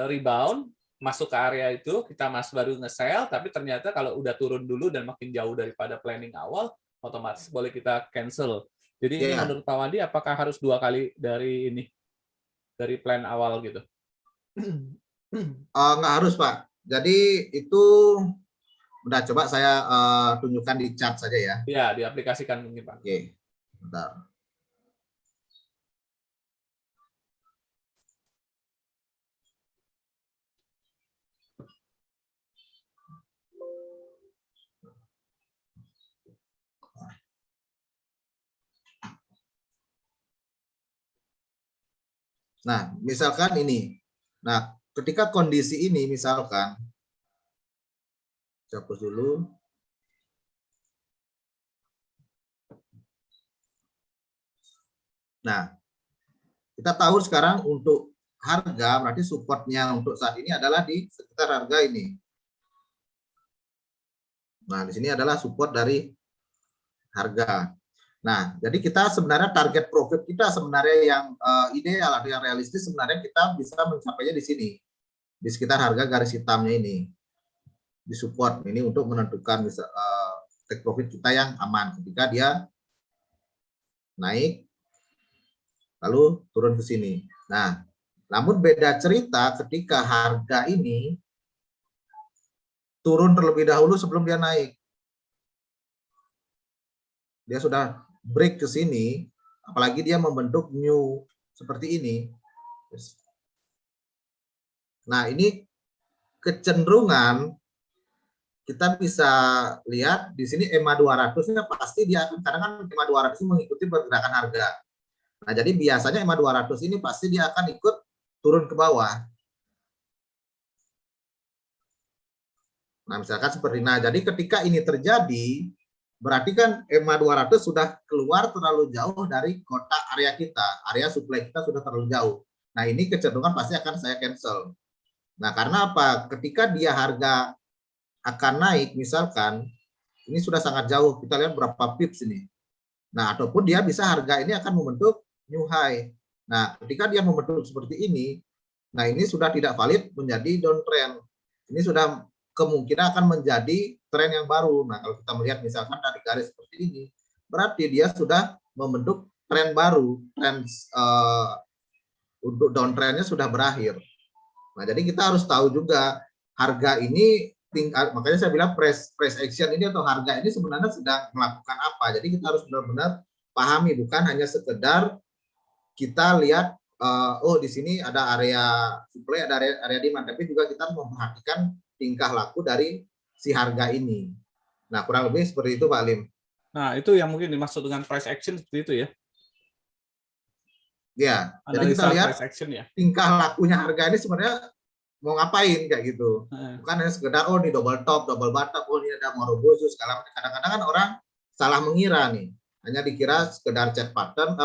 rebound, masuk ke area itu, kita baru nge-sell, tapi ternyata kalau udah turun dulu dan makin jauh daripada planning awal, otomatis boleh kita cancel. Jadi ini Iya. menurut Pak Wandi, apakah harus 2 kali dari plan awal gitu? Nggak harus, Pak. Jadi itu udah coba saya tunjukkan di chart saja ya. Iya, diaplikasikan mungkin Pak. Oke, bentar. Nah, misalkan ini. Nah, ketika kondisi ini misalkan, saya hapus dulu. Nah, kita tahu sekarang untuk harga, berarti supportnya untuk saat ini adalah di sekitar harga ini. Nah, di sini adalah support dari harga. Nah, jadi kita sebenarnya target profit kita sebenarnya yang ideal atau yang realistis sebenarnya kita bisa mencapainya di sini, di sekitar harga garis hitamnya ini, di support ini untuk menentukan take profit kita yang aman ketika dia naik lalu turun ke sini. Nah, namun beda cerita ketika harga ini turun terlebih dahulu sebelum dia naik. Dia sudah break ke sini, apalagi dia membentuk new seperti ini. Nah, ini kecenderungan kita bisa lihat di sini EMA 200-nya pasti dia akan, karena kan EMA 200 mengikuti pergerakan harga. Nah, jadi biasanya EMA 200 ini pasti dia akan ikut turun ke bawah. Nah, misalkan seperti jadi ketika ini terjadi, berarti kan EMA 200 sudah keluar terlalu jauh dari kotak area kita, area supply kita sudah terlalu jauh. Nah, ini kecenderungan pasti akan saya cancel. Nah, karena apa? Ketika dia harga akan naik, misalkan, ini sudah sangat jauh, kita lihat berapa pips ini. Nah, ataupun dia bisa harga ini akan membentuk new high. Nah, ketika dia membentuk seperti ini, nah ini sudah tidak valid menjadi downtrend. Ini sudah kemungkinan akan menjadi tren yang baru. Nah, kalau kita melihat misalkan dari garis seperti ini, berarti dia sudah membentuk tren baru, tren untuk downtrendnya sudah berakhir. Nah, jadi kita harus tahu juga harga ini, makanya saya bilang price action ini atau harga ini sebenarnya sedang melakukan apa. Jadi kita harus benar-benar pahami, bukan hanya sekedar kita lihat oh di sini ada area supply, ada area demand, tapi juga kita memperhatikan tingkah laku dari si harga ini. Nah, kurang lebih seperti itu, Pak Lim. Nah, itu yang mungkin dimaksud dengan price action seperti itu ya. Ya, jadi kita lihat price action ya. Tingkah lakunya harga ini sebenarnya mau ngapain kayak gitu. Bukan hanya sekedar oh ini double top, double bottom, oh ini ada Morobozu segala macam. Kadang-kadang kan orang salah mengira nih. Hanya dikira sekedar chat pattern,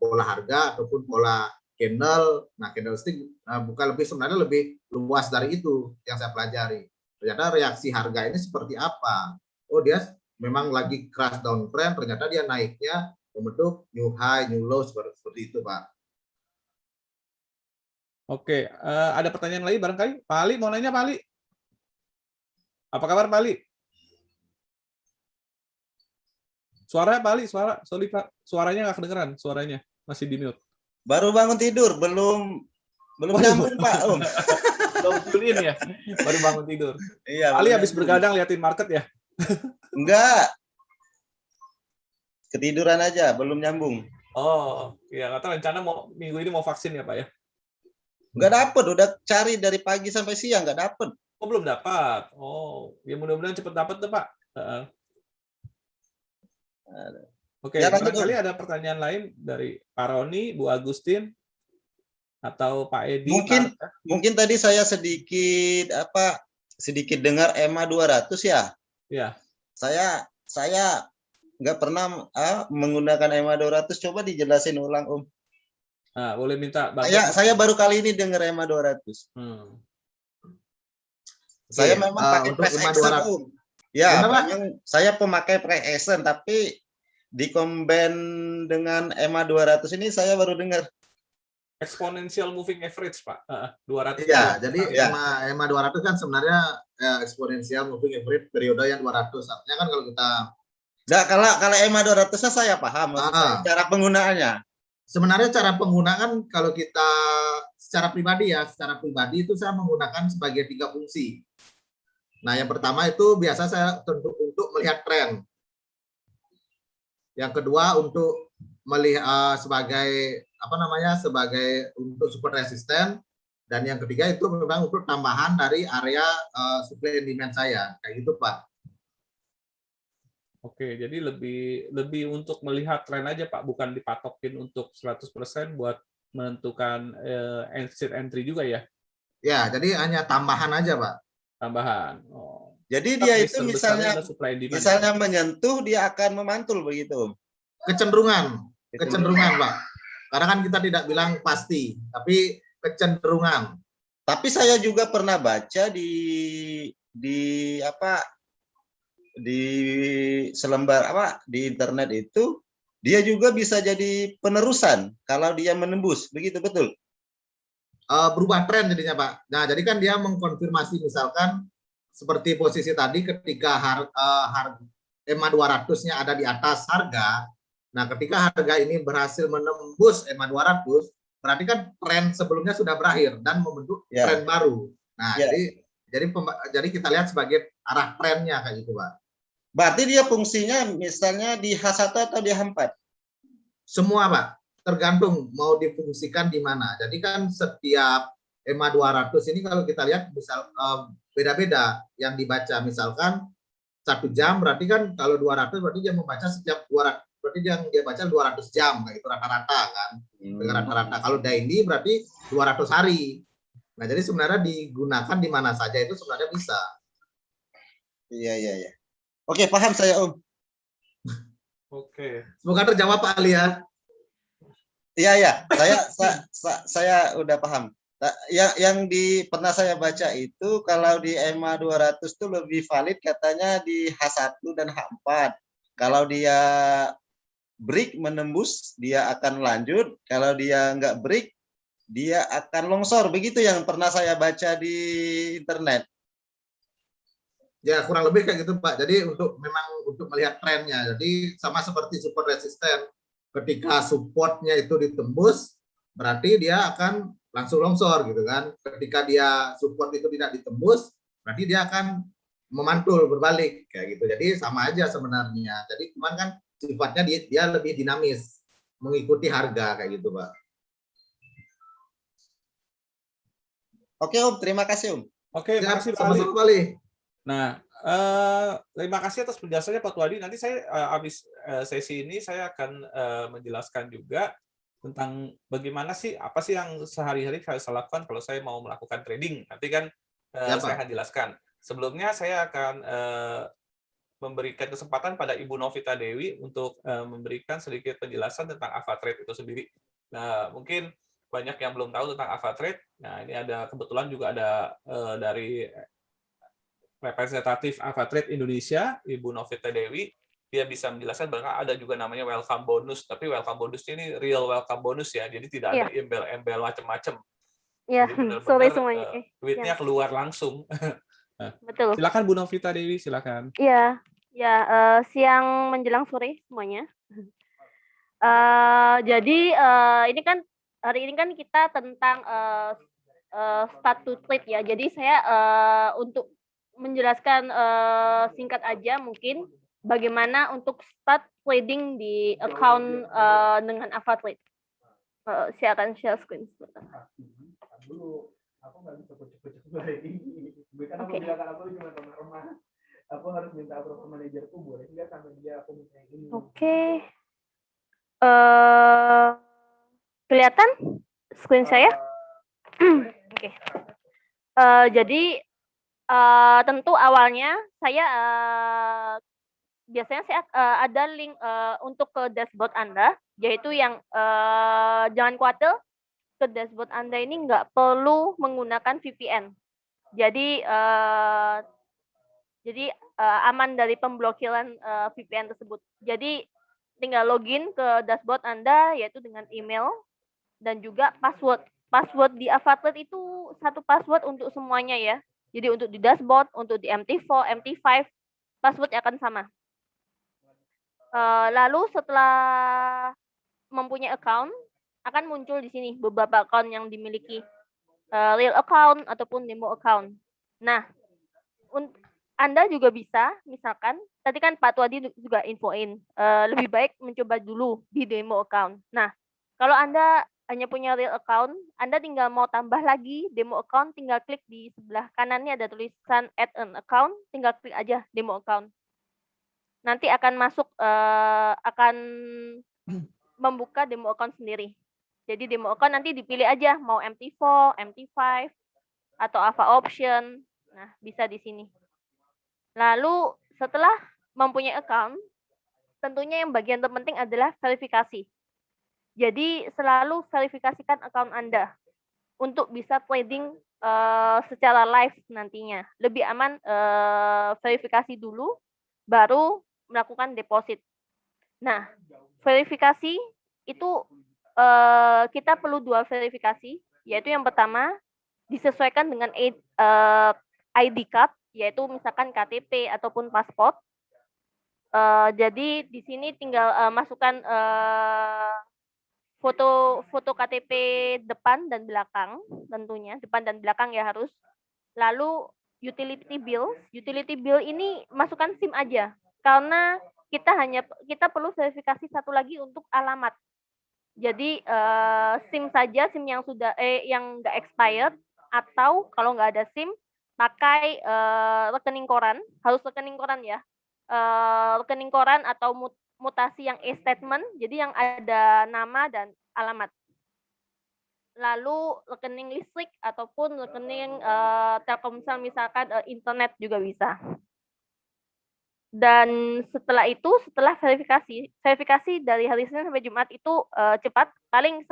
pola harga ataupun pola candle. Nah, candlestick bukan sebenarnya lebih luas dari itu yang saya pelajari. Ternyata reaksi harga ini seperti apa? Oh, dia memang lagi crash downtrend, ternyata dia naiknya membentuk new high, new low seperti itu, Pak. Oke, ada pertanyaan lagi barangkali? Pak Ali mau nanya, Pak Ali? Apa kabar, Pak Ali? Suaranya Pak Ali, sorry Pak, suaranya nggak kedengeran, suaranya masih di mute. Baru bangun tidur, belum nyambung Pak. Belum tune in ya, baru bangun tidur. Iya. Ali habis bergadang liatin market ya? Enggak. Ketiduran aja, belum nyambung. Oh, iya, kata rencana minggu ini mau vaksin ya Pak ya? Enggak dapet, udah cari dari pagi sampai siang enggak dapet. Oh, belum dapat. Oh, ya mudah-mudahan cepat dapat tuh Pak. Oke, Ya, barangkali ada pertanyaan lain dari Pak Roni, Bu Agustin, atau Pak Edi. Mungkin tadi saya sedikit dengar EMA 200 ya. Ya. Saya nggak pernah menggunakan EMA 200. Coba dijelasin ulang, Om. Nah, boleh minta Saya baru kali ini dengar EMA 200. Saya memang pakai price action, Om. Ya, saya pemakai price action, tapi di combine dengan EMA 200 ini saya baru dengar. exponential moving average, Pak. 200. Iya, jadi Ya. EMA 200 kan sebenarnya eksponensial moving average periode yang 200. Artinya kan kalau kita Nah, kalau EMA 200-nya saya paham, maksud saya cara penggunaannya. sebenarnya cara penggunaan kalau kita secara pribadi itu saya menggunakan sebagai 3 fungsi. Nah, yang pertama itu biasa saya untuk melihat tren. Yang kedua untuk melihat sebagai sebagai untuk support resisten, dan yang ketiga itu memang untuk tambahan dari area supply and demand saya, kayak gitu Pak. Oke, jadi lebih untuk melihat tren aja Pak, bukan dipatokin untuk 100% buat menentukan exit entry juga ya? Ya, jadi hanya tambahan aja Pak. Tambahan. Oh. Jadi dia itu Terbesarnya misalnya adalah supply and demand, misalnya menyentuh, dia akan memantul begitu. Kecenderungan Pak. Karena kan kita tidak bilang pasti, tapi kecenderungan. Tapi saya juga pernah baca di selembar di internet itu, dia juga bisa jadi penerusan kalau dia menembus, begitu betul? Berubah tren jadinya Pak. Nah, jadi kan dia mengkonfirmasi misalkan seperti posisi tadi ketika harga EMA 200-nya ada di atas harga. Nah, ketika harga ini berhasil menembus EMA 200, berarti kan tren sebelumnya sudah berakhir dan membentuk tren baru. Nah, jadi kita lihat sebagai arah trennya kayak gitu, Pak. Berarti dia fungsinya misalnya di H1 atau di H4? Semua, Pak. Tergantung mau difungsikan di mana. Jadi kan setiap EMA 200 ini kalau kita lihat misal beda-beda yang dibaca. Misalkan 1 jam berarti kan kalau 200 berarti dia membaca setiap 200, berarti yang dia baca 200 jam, kayak itu rata-rata kan. Rata-rata. Kalau daily berarti 200 hari. Nah, jadi sebenarnya digunakan di mana saja itu sebenarnya bisa. Iya. Oke, paham saya, Om. Oke. Semoga terjawab Pak Ali ya. Iya. Saya udah paham. Yang pernah saya baca itu kalau di EMA 200 itu lebih valid katanya di H1 dan H4. Kalau dia break menembus, dia akan lanjut. Kalau dia nggak break, dia akan longsor. Begitu yang pernah saya baca di internet. Ya, kurang lebih kayak gitu Pak. Jadi untuk melihat trennya. Jadi sama seperti support resisten. Ketika supportnya itu ditembus, berarti dia akan langsung longsor gitu kan. Ketika dia support itu tidak ditembus, berarti dia akan memantul berbalik kayak gitu. Jadi sama aja sebenarnya. Jadi cuman kan sifatnya dia lebih dinamis, mengikuti harga kayak gitu, Pak. Oke, Om, terima kasih, Om. Oke, terima kasih Pak Ali. Nah, terima kasih atas penjelasannya Pak Tuadi. Nanti saya habis sesi ini saya akan menjelaskan juga tentang bagaimana sih, apa sih yang sehari-hari saya lakukan kalau saya mau melakukan trading. Nanti kan saya akan jelaskan. Sebelumnya saya akan memberikan kesempatan pada Ibu Novita Dewi untuk memberikan sedikit penjelasan tentang AvaTrade itu sendiri. Nah, mungkin banyak yang belum tahu tentang AvaTrade. Nah, ini kebetulan juga ada dari representatif AvaTrade Indonesia, Ibu Novita Dewi. Dia bisa menjelaskan bahwa ada juga namanya welcome bonus, tapi welcome bonus ini real welcome bonus ya, jadi tidak ada embel-embel macam-macam. Iya, sore semuanya. Duitnya keluar langsung. Betul. Silakan Bu Novita Dewi, silakan. Iya, siang menjelang sore semuanya. Jadi ini kan hari ini kan kita tentang start to trade ya. Jadi saya untuk menjelaskan singkat aja mungkin bagaimana untuk start trading di account dengan AvaTrade. Saya akan share screen sebentar. Dulu aku nggak bisa kucuk-kucuk lagi. Karena aku bilang aku cuma remah-remah. Aku harus minta approval manajerku, boleh nggak sampai dia aku minta ini. Oke. Kelihatan screen saya? Oke. Jadi tentu awalnya saya biasanya saya ada link untuk ke dashboard Anda, yaitu yang jangan khawatir, ke dashboard Anda ini nggak perlu menggunakan VPN. Jadi aman dari pemblokiran VPN tersebut. Jadi tinggal login ke dashboard Anda, yaitu dengan email, dan juga password. Password di AvaTrade itu satu password untuk semuanya ya. Jadi untuk di dashboard, untuk di MT4, MT5, passwordnya akan sama. Lalu setelah mempunyai account, akan muncul di sini beberapa account yang dimiliki, real account ataupun demo account. Nah, Anda juga bisa, misalkan, tadi kan Pak Tuadi juga infoin, lebih baik mencoba dulu di demo account. Nah, kalau Anda hanya punya real account, Anda tinggal mau tambah lagi demo account, tinggal klik di sebelah kanannya ada tulisan add an account, tinggal klik aja demo account. Nanti akan masuk, akan membuka demo account sendiri. Jadi demo account nanti dipilih aja mau MT4, MT5, atau Ava option. Nah, bisa di sini. Lalu setelah mempunyai account, tentunya yang bagian terpenting adalah verifikasi. Jadi selalu verifikasikan account Anda untuk bisa trading secara live nantinya. Lebih aman verifikasi dulu, baru melakukan deposit. Nah, verifikasi itu kita perlu 2 verifikasi, yaitu yang pertama disesuaikan dengan ID card, yaitu misalkan KTP ataupun paspor. Jadi di sini tinggal masukkan foto KTP depan dan belakang, tentunya depan dan belakang ya harus. Lalu utility bill ini masukkan SIM aja, karena kita perlu verifikasi satu lagi untuk alamat. Jadi SIM saja, SIM yang sudah yang nggak expired, atau kalau nggak ada SIM pakai rekening koran, harus rekening koran ya, rekening koran atau mutasi yang e-statement, jadi yang ada nama dan alamat. Lalu rekening listrik ataupun rekening Telkomsel misalkan internet juga bisa. Dan setelah itu, setelah verifikasi dari hari Senin sampai Jumat itu cepat, paling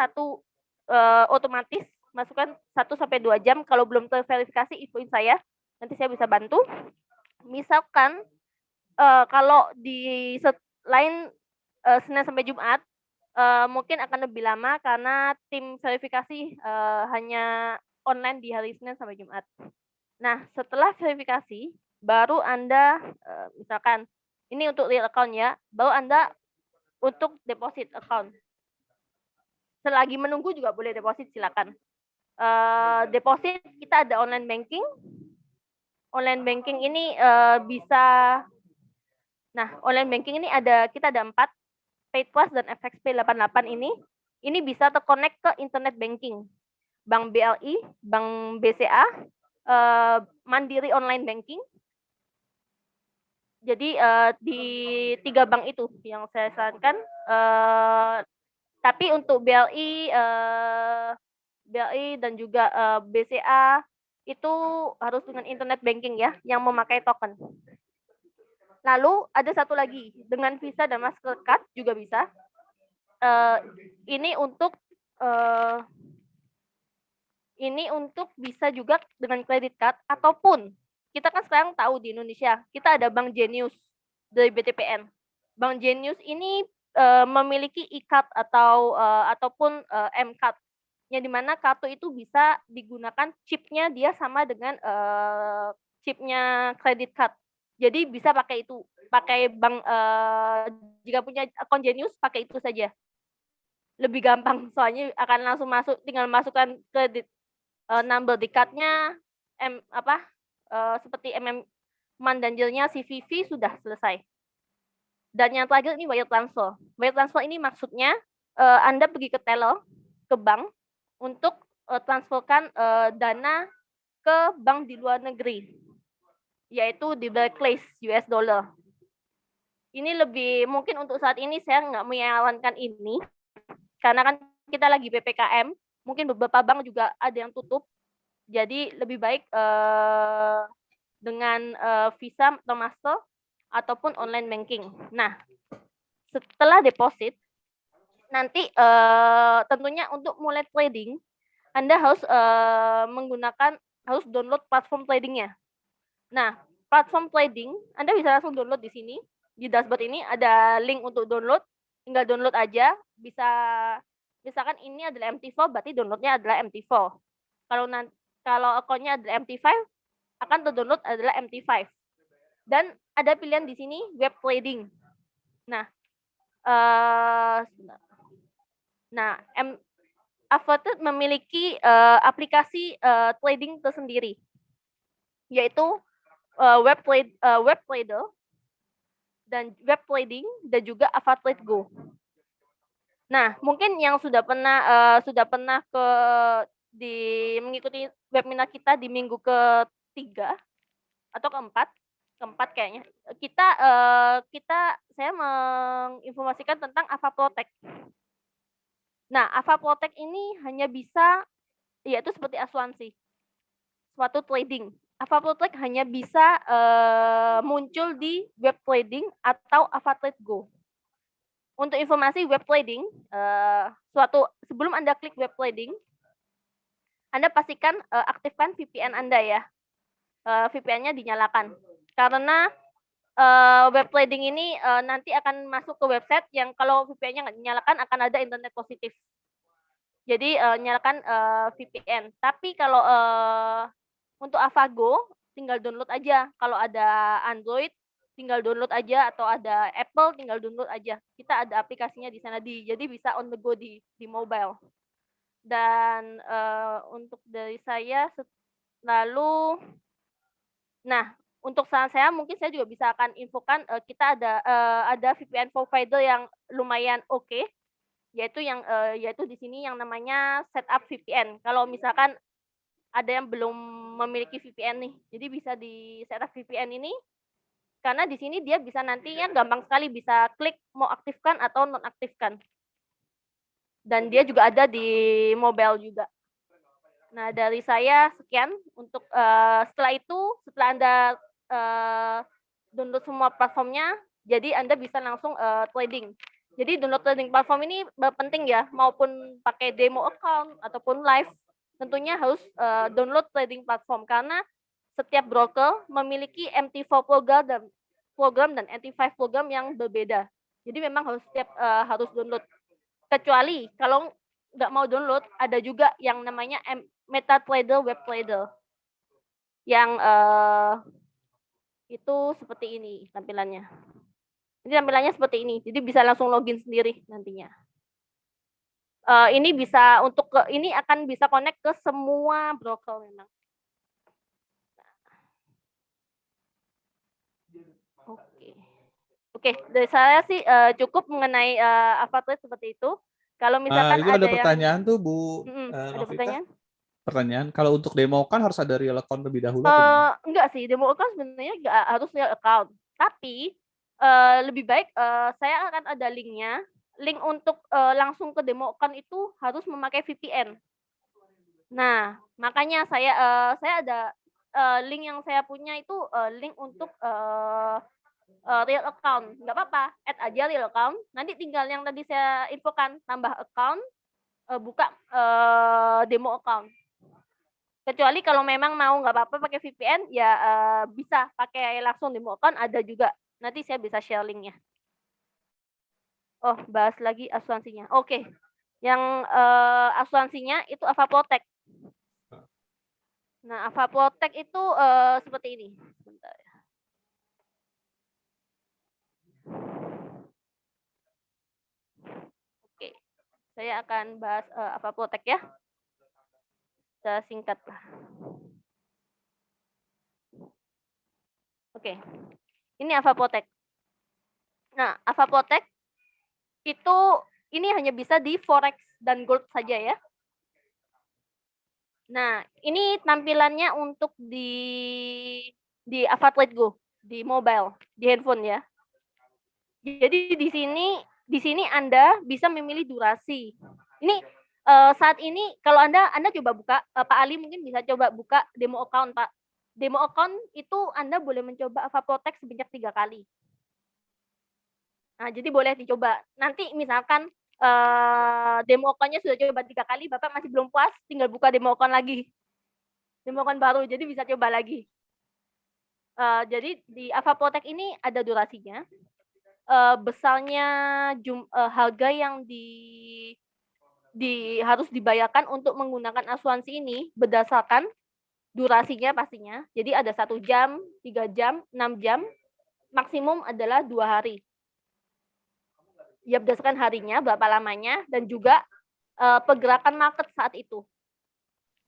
otomatis masukkan 1 sampai 2 jam. Kalau belum terverifikasi, infoin saya, nanti saya bisa bantu. Misalkan kalau di lain Senin sampai Jumat, mungkin akan lebih lama karena tim verifikasi hanya online di hari Senin sampai Jumat. Nah, setelah verifikasi, baru Anda, misalkan ini untuk real account ya, baru Anda untuk deposit account. Selagi menunggu juga boleh deposit, silakan. Deposit kita ada online banking. Online banking ini bisa, nah online banking ini kita ada 4, PayPlus dan FXP88 ini bisa terkonek ke internet banking. Bank BLI, Bank BCA, Mandiri online banking. Jadi di 3 bank itu yang saya sarankan. Tapi untuk BLI dan juga BCA itu harus dengan internet banking ya, yang memakai token. Lalu ada satu lagi, dengan Visa dan Mastercard juga bisa. Ini untuk bisa juga dengan credit card, ataupun kita kan sekarang tahu di Indonesia kita ada Bank Jenius dari BTPN. Bank Jenius ini memiliki e-card ataupun M-card, yang dimana kartu itu bisa digunakan chipnya dia sama dengan chipnya credit card. Jadi bisa pakai itu, pakai bank, jika punya akun Jenius pakai itu saja. Lebih gampang, soalnya akan langsung masuk, tinggal masukkan kredit number di card-nya, seperti Man dan Jilnya, CVV, sudah selesai. Dan yang terakhir ini wire transfer. Wire transfer ini maksudnya Anda pergi ke teller, ke bank, untuk transferkan dana ke bank di luar negeri, yaitu di Barclays US dollar. Ini lebih, mungkin untuk saat ini saya nggak menyarankan ini, karena kan kita lagi PPKM, mungkin beberapa bank juga ada yang tutup, jadi lebih baik dengan Visa atau Master ataupun online banking. Nah, setelah deposit, nanti tentunya untuk mulai trading, Anda harus harus download platform tradingnya. Nah, platform trading Anda bisa langsung download di sini, di dashboard ini ada link untuk download, tinggal download aja, bisa Misalkan ini adalah MT4, berarti downloadnya adalah MT4. Kalau akunnya adalah MT5, akan terdownload adalah MT5. Dan ada pilihan di sini web trading. Nah, Avatrade memiliki aplikasi trading tersendiri, yaitu web trader dan web trading dan juga Avatrade Go. Nah, mungkin yang sudah pernah mengikuti webinar kita di minggu ke-3 atau keempat kayaknya. Saya menginformasikan tentang Avaprotect. Nah, Avaprotect ini hanya bisa, yaitu seperti asuransi, suatu trading. Avaprotect hanya bisa muncul di web trading atau Avatrade Go. Untuk informasi web trading, sebelum Anda klik web trading, Anda pastikan aktifkan VPN Anda ya. VPN-nya dinyalakan. Karena web trading ini nanti akan masuk ke website yang kalau VPN-nya nggak dinyalakan akan ada internet positif. Jadi nyalakan VPN. Tapi kalau untuk Avago tinggal download aja. Kalau ada Android tinggal download aja atau ada Apple tinggal download aja. Kita ada aplikasinya di sana jadi bisa on the go di mobile. Dan untuk dari saya lalu untuk saran saya mungkin saya juga bisa akan infokan kita ada VPN provider yang lumayan oke, yaitu di sini yang namanya setup VPN. Kalau misalkan ada yang belum memiliki VPN nih, jadi bisa di setup VPN ini karena di sini dia bisa nantinya gampang sekali bisa klik mau aktifkan atau nonaktifkan. Dan dia juga ada di mobile juga. Nah, dari saya sekian untuk setelah Anda download semua platformnya, jadi Anda bisa langsung trading. Jadi download trading platform ini penting ya, maupun pakai demo account ataupun live, tentunya harus download trading platform karena setiap broker memiliki MT4 program dan MT5 program yang berbeda. Jadi memang harus download. Kecuali kalau nggak mau download, ada juga yang namanya MetaTrader Web Trader yang itu seperti ini tampilannya. Jadi tampilannya seperti ini. Jadi bisa langsung login sendiri nantinya. Ini bisa ini akan bisa connect ke semua broker memang. Oke, dari saya sih cukup mengenai Avatrade seperti itu. Kalau misalkan itu ada yang pertanyaan tuh Bu ada Novita. pertanyaan? Pertanyaan, kalau untuk demo kan harus ada real account lebih dahulu? Enggak sih, demo account sebenarnya nggak harus real account. Tapi lebih baik saya akan ada linknya. Link untuk langsung ke demo account itu harus memakai VPN. Nah, makanya saya ada link yang saya punya itu link untuk real account. Nggak apa-apa, add aja real account. Nanti tinggal yang tadi saya infokan, tambah account, buka demo account. Kecuali kalau memang mau nggak apa-apa pakai VPN, ya bisa pakai langsung demo account, ada juga. Nanti saya bisa share linknya. Oh, bahas lagi asuransinya. Oke. Yang asuransinya itu Avaprotect. Nah, Avaprotect itu seperti ini. Sebentar ya. Oke. Saya akan bahas Avaprotect ya. Secara singkat lah. Oke. Ini Avaprotect. Nah, Avaprotect itu ini hanya bisa di Forex dan Gold saja ya. Nah, ini tampilannya untuk di Avatrade Go, di mobile, di handphone ya. Jadi di sini Anda bisa memilih durasi. Ini saat ini kalau Anda coba buka, Pak Ali mungkin bisa coba buka demo account, Pak. Demo account itu Anda boleh mencoba Avaprotect sebanyak 3 kali. Nah, jadi boleh dicoba. Nanti misalkan demo account-nya sudah coba 3 kali, Bapak masih belum puas, tinggal buka demo account lagi. Demo account baru, jadi bisa coba lagi. Jadi di Avaprotect ini ada durasinya. Besarnya harga yang harus dibayarkan untuk menggunakan asuransi ini berdasarkan durasinya pastinya. Jadi ada 1 jam, 3 jam, 6 jam, maksimum adalah 2 hari. Ya berdasarkan harinya, berapa lamanya, dan juga pergerakan market saat itu.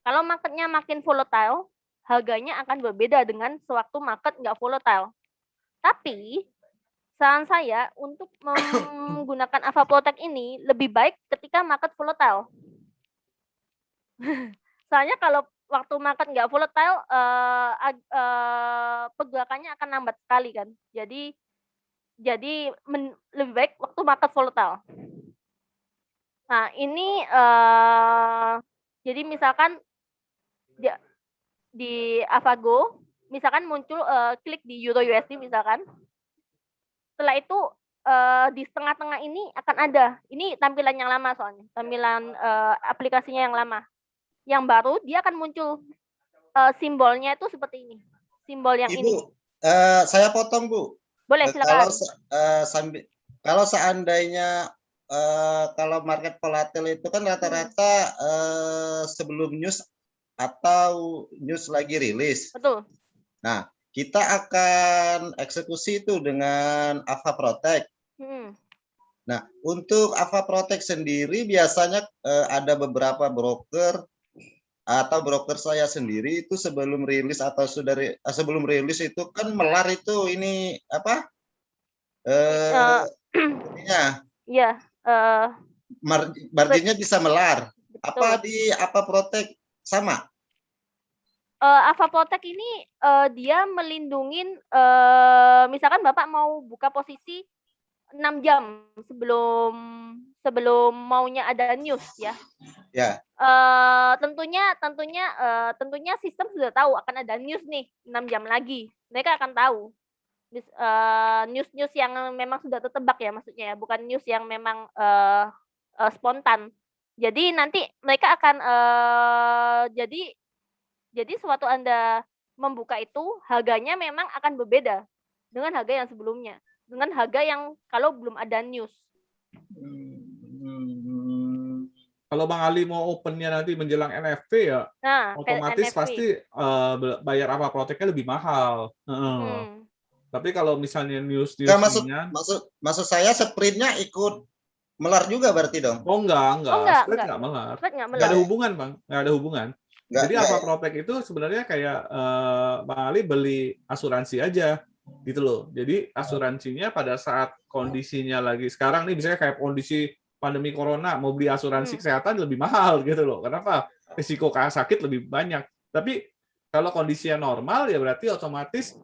Kalau marketnya makin volatile, harganya akan berbeda dengan sewaktu market nggak volatile. Tapi saran saya untuk menggunakan Ava Protect ini lebih baik ketika market volatile. Soalnya kalau waktu market nggak volatile, pergerakannya akan lambat sekali kan. Jadi lebih baik waktu market volatile. Nah ini jadi misalkan di Avago, misalkan muncul klik di Euro USD misalkan. Setelah itu di tengah-tengah ini akan ada, ini tampilan yang lama soalnya, tampilan aplikasinya yang lama. Yang baru dia akan muncul simbolnya itu seperti ini, simbol yang Ibu, ini. Saya potong Bu. Boleh silakan. Kalau seandainya kalau market volatile itu kan rata-rata sebelum news atau news lagi rilis. Betul. Nah, kita akan eksekusi itu dengan Ava Protect. Nah, untuk Ava Protect sendiri biasanya ada beberapa broker atau broker saya sendiri itu sebelum rilis atau sebelum rilis itu kan melar itu ini apa? Iya. Marginnya bisa melar. Apa di Ava Protect sama? Ava Protect ini dia melindungin, misalkan Bapak mau buka posisi 6 jam sebelum maunya ada news ya. Ya. Tentunya sistem sudah tahu akan ada news nih 6 jam lagi. Mereka akan tahu news yang memang sudah tertebak ya, maksudnya ya, bukan news yang memang spontan. Jadi nanti mereka akan jadi sewaktu Anda membuka itu, harganya memang akan berbeda dengan harga yang sebelumnya. Dengan harga yang kalau belum ada news. Kalau Bang Ali mau opennya nanti menjelang NFT ya, otomatis NFT. Pasti bayar Ava Protect-nya lebih mahal. Tapi kalau misalnya news maksud saya sprintnya ikut melar juga berarti dong? Oh enggak. Sprint enggak melar. Enggak ada hubungan, Bang. Enggak ada hubungan. Jadi Ava Protect itu sebenarnya kayak Bang Ali beli asuransi aja gitu loh. Jadi asuransinya pada saat kondisinya lagi sekarang nih, misalnya kayak kondisi pandemi corona, mau beli asuransi kesehatan lebih mahal gitu loh. Kenapa? Risiko sakit lebih banyak. Tapi kalau kondisinya normal ya berarti otomatis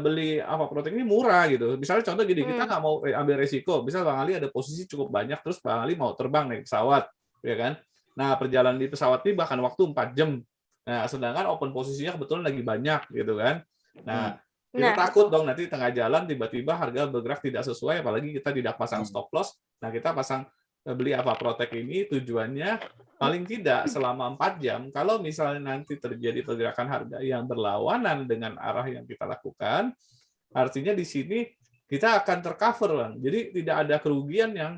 beli Ava Protect ini murah gitu. Misalnya contoh gini, kita nggak mau ambil risiko. Misal Bang Ali ada posisi cukup banyak, terus Bang Ali mau terbang naik pesawat, ya kan? Nah, perjalanan di pesawat ini bahkan waktu 4 jam. Nah, sedangkan open posisinya kebetulan lagi banyak gitu kan. Nah, kita takut dong nanti tengah jalan tiba-tiba harga bergerak tidak sesuai, apalagi kita tidak pasang stop loss. Nah, kita pasang beli Ava Protect ini tujuannya paling tidak selama 4 jam, kalau misalnya nanti terjadi pergerakan harga yang berlawanan dengan arah yang kita lakukan, artinya di sini kita akan tercover, Bang. Jadi tidak ada kerugian yang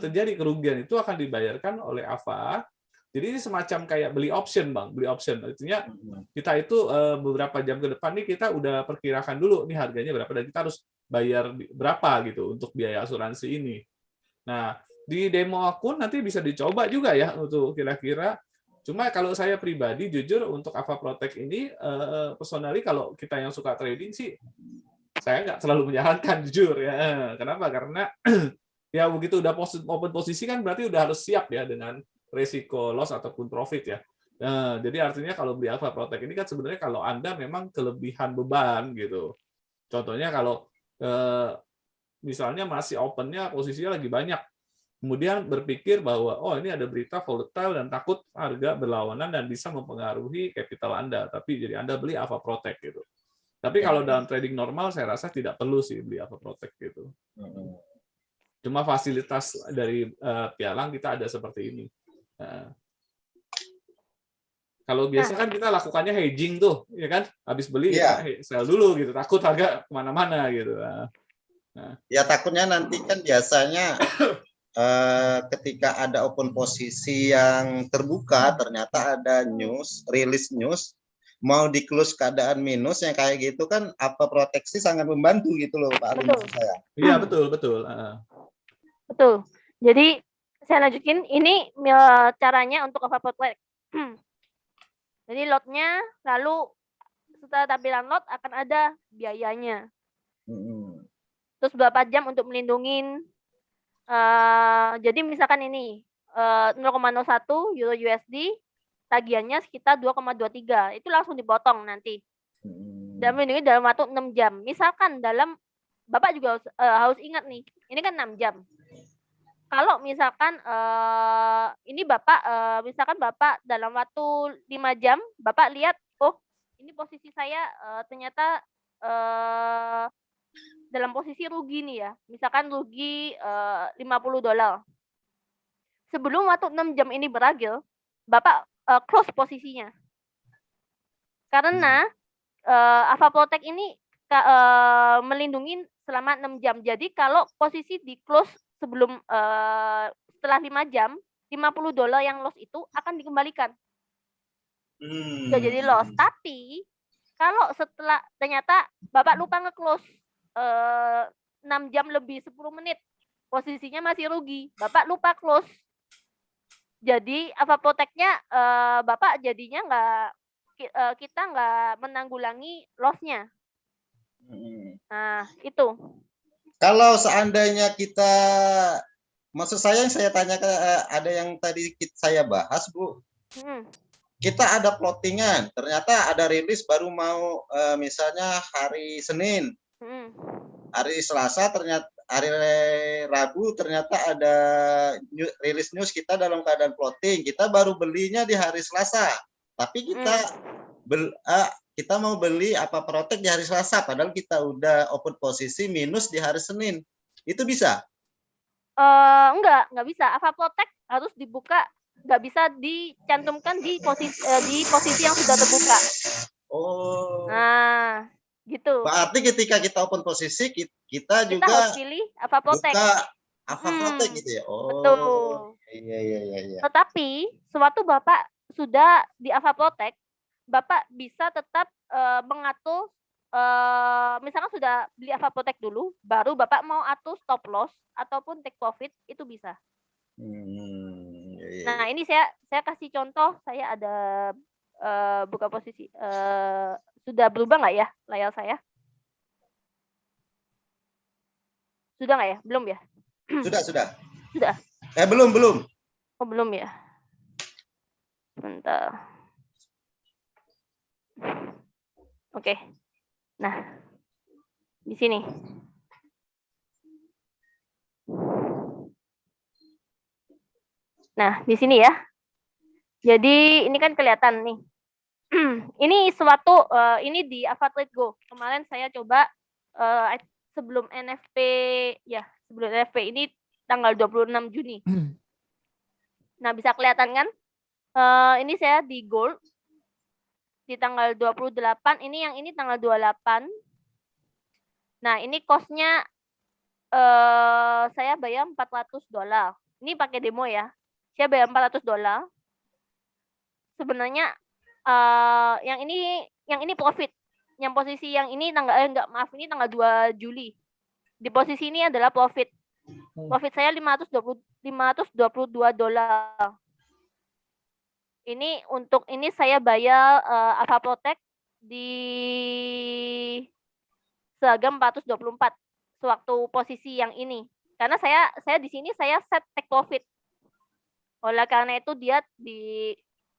terjadi. Kerugian itu akan dibayarkan oleh Ava. Jadi ini semacam kayak beli option, Bang. Beli option. Artinya kita itu beberapa jam ke depan nih kita udah perkirakan dulu nih harganya berapa dan kita harus bayar berapa gitu untuk biaya asuransi ini. Nah, di demo akun nanti bisa dicoba juga ya untuk kira-kira. Cuma kalau saya pribadi jujur untuk Ava Protect ini personally kalau kita yang suka trading sih saya nggak terlalu menyarankan jujur ya. Kenapa? Karena ya begitu udah open posisi kan berarti udah harus siap ya dengan risiko loss ataupun profit ya. Nah, jadi artinya kalau beli Ava Protect ini kan sebenarnya kalau Anda memang kelebihan beban gitu. Contohnya kalau misalnya masih opennya posisinya lagi banyak, kemudian berpikir bahwa oh ini ada berita volatile dan takut harga berlawanan dan bisa mempengaruhi capital Anda, tapi jadi Anda beli Ava Protect gitu. Tapi kalau dalam trading normal saya rasa tidak perlu sih beli Ava Protect gitu. Cuma fasilitas dari pialang kita ada seperti ini. Kalau biasa kan kita lakukannya hedging tuh, ya kan? Habis beli sell dulu gitu, takut harga kemana-mana gitu. Ya takutnya nanti kan biasanya ketika ada open posisi yang terbuka, ternyata ada rilis news, mau di close keadaan minus yang kayak gitu kan, apa proteksi sangat membantu gitu loh Pak Ali, Betul. maksud saya. Iya, betul. Betul. Jadi saya lanjutin, ini caranya untuk overprotect. Jadi lotnya, lalu setelah tampilan lot akan ada biayanya. Terus berapa jam untuk melindungi. Jadi misalkan ini 0,01 euro USD, tagihannya sekitar 2,23, itu langsung dipotong nanti. Dan melindungi dalam waktu 6 jam. Misalkan Bapak juga harus ingat nih, ini kan 6 jam. Kalau misalkan ini misalkan Bapak dalam waktu 5 jam, Bapak lihat, oh ini posisi saya ternyata dalam posisi rugi nih ya, misalkan rugi $50. Sebelum waktu 6 jam ini berakhir, Bapak close posisinya. Karena AvaProtect ini melindungi selama 6 jam. Jadi kalau posisi di close setelah 5 jam, $50 yang loss itu akan dikembalikan. Nggak jadi loss. Tapi kalau setelah ternyata Bapak lupa nge-close 6 jam lebih 10 menit, posisinya masih rugi, Bapak lupa close. Jadi AvaProtect-nya Bapak jadinya kita nggak menanggulangi loss-nya. Nah, itu. Kalau seandainya kita, maksud saya yang saya tanyakan, ada yang tadi saya bahas, Bu. Kita ada plottingan, ternyata ada rilis baru mau misalnya hari Senin. Hari Selasa ternyata, hari Rabu ternyata ada rilis news kita dalam keadaan plotting. Kita baru belinya di hari Selasa. Tapi kita mau beli AvaProtect di hari Selasa, padahal kita udah open posisi minus di hari Senin. Itu bisa? Enggak bisa. AvaProtect harus dibuka, nggak bisa dicantumkan di posisi yang sudah terbuka. Oh. Nah, gitu. Berarti ketika kita open posisi, kita juga harus pilih AvaProtect. Buka AvaProtect gitu ya? Oh. Betul. Iya. Tetapi, sewaktu Bapak sudah di AvaProtect, Bapak bisa tetap mengatur, misalkan sudah beli AvaProtect dulu, baru Bapak mau atur stop loss ataupun take profit, itu bisa. Nah, ini saya kasih contoh, saya ada buka posisi. Sudah berubah nggak ya layar saya? Sudah nggak ya? Belum ya? Sudah. Sudah. Belum. Oh, belum ya? Bentar. Oke. Nah, di sini. Nah, di sini ya. Jadi ini kan kelihatan nih. Ini ini di AvaTrade Go. Kemarin saya coba sebelum NFP ini tanggal 26 Juni. Nah, bisa kelihatan kan? Ini saya di gold di tanggal 28, ini tanggal 28. Nah, ini cost-nya saya bayar $400. Ini pakai demo ya. Saya bayar $400. Sebenarnya yang ini profit. Yang posisi yang ini ini tanggal 2 Juli. Di posisi ini adalah profit. Profit saya $522. Ini untuk ini saya bayar AvaProtect di seragam 424 sewaktu posisi yang ini. Karena saya di sini saya set take profit. Oleh karena itu dia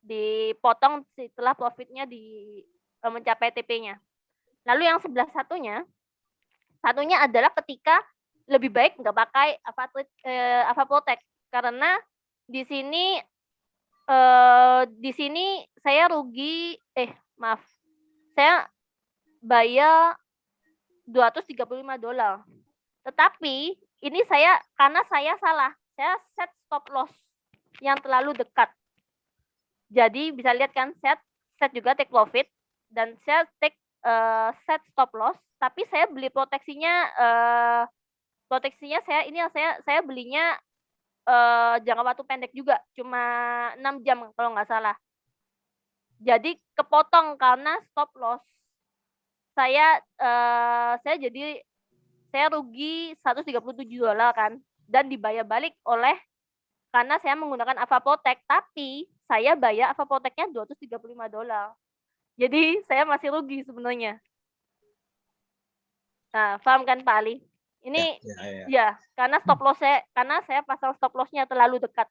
dipotong setelah profitnya mencapai TP-nya. Lalu yang sebelah satunya adalah ketika lebih baik nggak pakai AvaProtect karena di sini saya rugi, saya bayar $235. Tetapi ini karena saya salah, saya set stop loss yang terlalu dekat. Jadi bisa lihat kan, set juga take profit dan saya set stop loss, tapi saya beli proteksinya saya belinya jangka waktu pendek juga, cuma 6 jam kalau nggak salah. Jadi kepotong karena stop loss. Saya rugi $137 kan, dan dibayar balik karena saya menggunakan Avaprotect, tapi saya bayar Avaprotect-nya $235. Jadi saya masih rugi sebenarnya. Nah, paham kan Pak Ali? Ini karena saya pasang stop loss-nya terlalu dekat.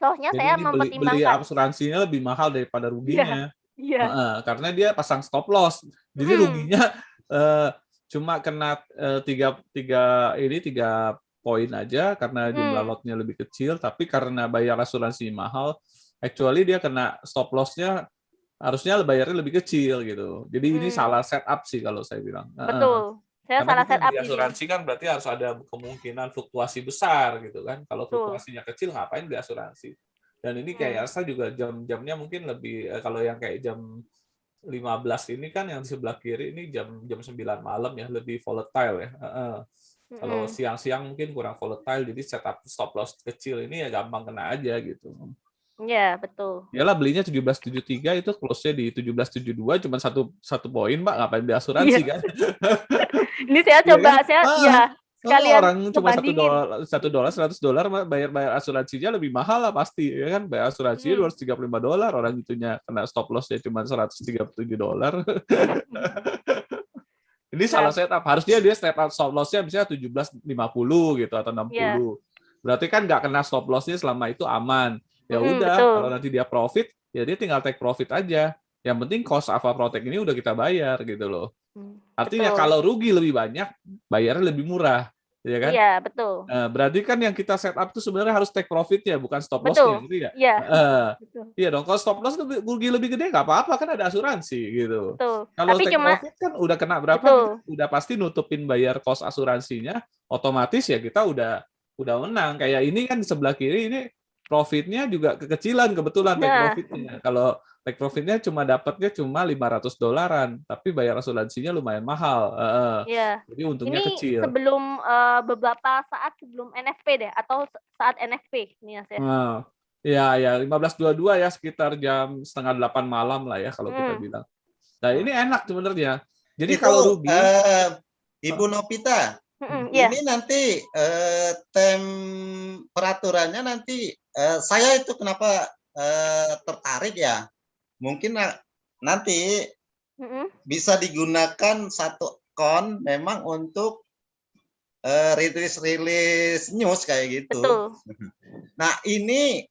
Soalnya Jadi saya ini beli mempertimbangkan. asuransinya lebih mahal daripada ruginya. Iya. Karena dia pasang stop loss. Jadi ruginya cuma kena tiga poin aja karena jumlah lotnya lebih kecil, tapi karena bayar asuransi mahal, actually dia kena stop loss-nya harusnya bayarnya lebih kecil gitu. Jadi ini salah setup sih kalau saya bilang. Betul. Saya Karena salah kita setup beli ini. asuransi kan berarti harus ada kemungkinan fluktuasi besar gitu kan. Kalau Betul. fluktuasinya kecil ngapain beli asuransi? Dan ini kayak Elsa juga jam-jamnya mungkin lebih kalau yang kayak jam 15 ini kan yang di sebelah kiri ini jam 9 malam ya, lebih volatile ya. Kalau siang-siang mungkin kurang volatile, jadi setup stop loss kecil ini ya gampang kena aja gitu. Iya, betul. Iyalah belinya 1773 itu close-nya di 1772 cuma satu poin, Mbak, ngapain beli asuransi kan? Ini saya coba sekalian orang cuma ngebandingin. $1, $100 bayar asuransinya lebih mahal lah pasti ya kan, bayar asuransinya $235, orang itunya kena stop loss-nya cuma $137. Ini salah setup, harusnya dia stop loss-nya misalnya 1750 gitu atau 60. Berarti kan nggak kena stop loss-nya selama itu aman. Ya udah, kalau nanti dia profit, ya dia tinggal take profit aja. Yang penting cost Avaprotect ini udah kita bayar gitu loh. Artinya kalau rugi lebih banyak, bayarnya lebih murah, ya kan? Iya, betul. Berarti kan yang kita set up itu sebenarnya harus take profit-nya, bukan stop loss-nya, Betul. gitu ya? Iya. Iya dong, kalau stop loss rugi lebih gede nggak apa-apa, kan ada asuransi gitu. Betul. Kalau Tapi take profit kan udah kena berapa, kita udah pasti nutupin bayar cost asuransinya, otomatis ya kita udah menang. Kayak ini kan di sebelah kiri ini profitnya juga kekecilan kebetulan take profitnya. Kalau take profitnya dapatnya cuma $500, tapi bayar asuransinya lumayan mahal. Iya. Jadi untungnya Ini kecil. sebelum beberapa saat sebelum NFP deh, atau saat NFP nih ya saya. Ya 15.22 ya, sekitar jam 7:30 malam lah ya kalau kita bilang. Nah ini enak sebenarnya. Jadi itu, kalau rugi, Ibu Novita, iya. ini nanti peraturannya nanti saya itu kenapa tertarik ya? Mungkin nanti bisa digunakan satu akun memang untuk rilis news kayak gitu. Betul. Nah ini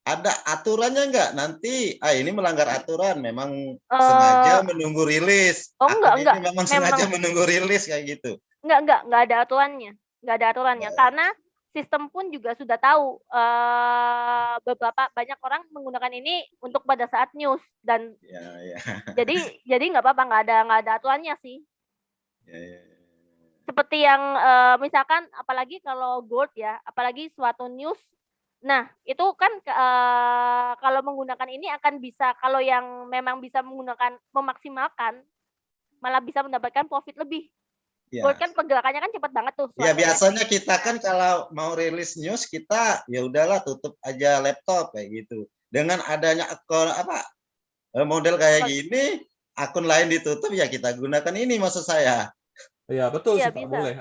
ada aturannya nggak nanti? Ini melanggar aturan, memang sengaja menunggu rilis. Enggak. Ini memang sengaja menunggu rilis kayak gitu. Enggak ada aturannya. Enggak ada aturannya karena sistem pun juga sudah tahu banyak orang menggunakan ini untuk pada saat news dan jadi nggak apa-apa, nggak ada aturannya sih. Seperti yang misalkan apalagi kalau gold ya, apalagi suatu news. Nah, itu kan kalau menggunakan ini akan bisa, kalau yang memang bisa memaksimalkan malah bisa mendapatkan profit lebih. Gold kan pergerakannya kan cepat banget tuh. Ya biasanya kita kan kalau mau rilis news kita ya udahlah tutup aja laptop kayak gitu. Dengan adanya akun model kayak gini, akun lain ditutup ya kita gunakan ini maksud saya. Ya betul sih Pak, boleh.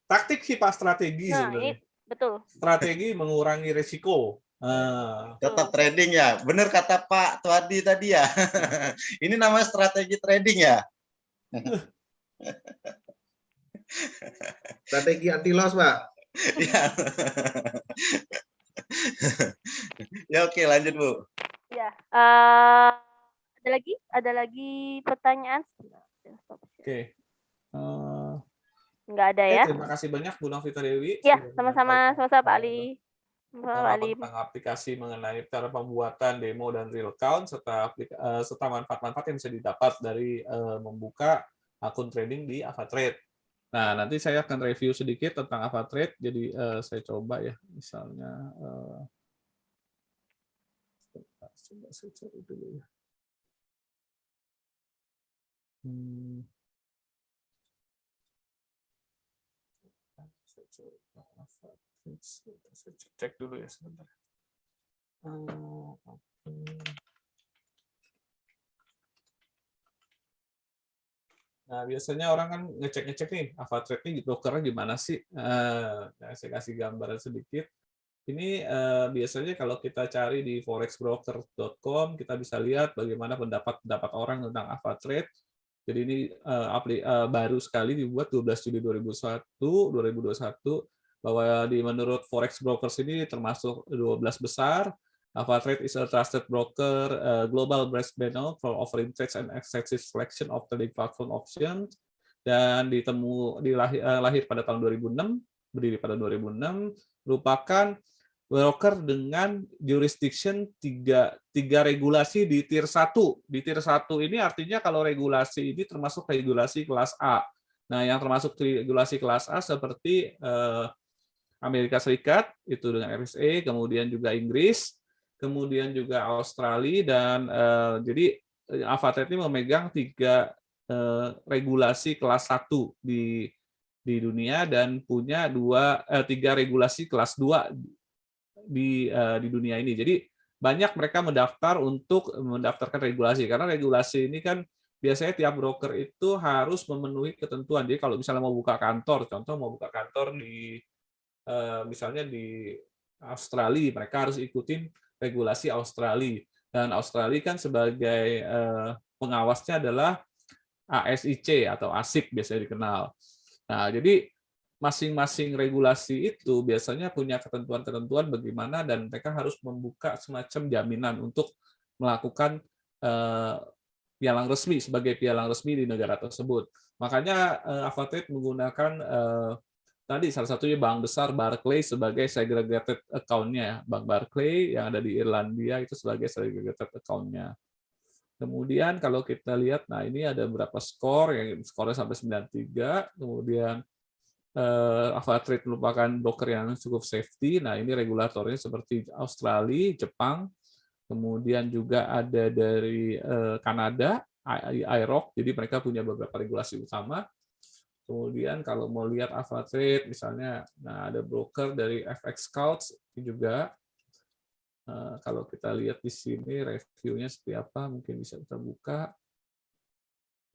Taktik sih Pak, strategi sebenarnya. Betul. Strategi mengurangi risiko. Tetap trading ya. Benar kata Pak Tuadi tadi ya. Ini namanya strategi trading ya. Strategi anti loss, Pak. Ya. Ya oke, lanjut Bu. Ya. Ada lagi pertanyaan? Oke. Nggak ada ya. Terima kasih banyak Bu Novita Dewi. Ya, sama-sama Pak Ali. Tentang aplikasi mengenai cara pembuatan demo dan real count serta manfaat-manfaat yang bisa didapat dari membuka akun trading di Avatrade. Nah, nanti saya akan review sedikit tentang Avatrade. Jadi saya coba ya, misalnya coba saya cari dulu ya. Saya coba Avatrade. Saya cek dulu ya sebentar. Nah, biasanya orang kan ngecek-ngecek nih, AvaTrade ini brokernya gimana sih? Nah, saya kasih gambaran sedikit. Ini biasanya kalau kita cari di forexbroker.com, kita bisa lihat bagaimana pendapat orang tentang AvaTrade. Jadi ini baru sekali dibuat 12 Juli 2021, bahwa menurut Forex Brokers ini termasuk 12 besar. AvaTrade is a trusted broker, global best panel for offering trades and extensive selection of trading platform options, dan lahir pada tahun 2006, berdiri pada 2006, merupakan broker dengan jurisdiction tiga regulasi di tier 1. Di tier 1 ini artinya kalau regulasi ini termasuk regulasi kelas A. Nah, yang termasuk regulasi kelas A seperti Amerika Serikat, itu dengan RSA, kemudian juga Inggris, kemudian juga Australia, dan jadi AvaTrade ini memegang 3 regulasi kelas 1 di dunia, dan punya 3 regulasi kelas 2 di dunia ini. Jadi banyak mereka mendaftarkan regulasi, karena regulasi ini kan biasanya tiap broker itu harus memenuhi ketentuan. Jadi kalau misalnya mau buka kantor, contoh mau buka kantor di misalnya di Australia, mereka harus ikutin regulasi Australia. Dan Australia kan sebagai pengawasnya adalah ASIC atau ASIC biasanya dikenal. Nah, jadi masing-masing regulasi itu biasanya punya ketentuan-ketentuan bagaimana, dan mereka harus membuka semacam jaminan untuk melakukan pialang resmi sebagai pialang resmi di negara tersebut. Makanya AvaTrade menggunakan tadi salah satunya bank besar Barclays sebagai segregated account-nya. Bank Barclays yang ada di Irlandia itu sebagai segregated account-nya. Kemudian kalau kita lihat, nah ini ada beberapa skor, yang skornya sampai 93, kemudian AvaTrade merupakan broker yang cukup safety. Nah, ini regulatornya seperti Australia, Jepang, kemudian juga ada dari Kanada, IROC, jadi mereka punya beberapa regulasi utama. Kemudian kalau mau lihat AvaTrade, misalnya, nah ada broker dari FX Scouts juga. Kalau kita lihat di sini reviewnya seperti apa, mungkin bisa kita buka.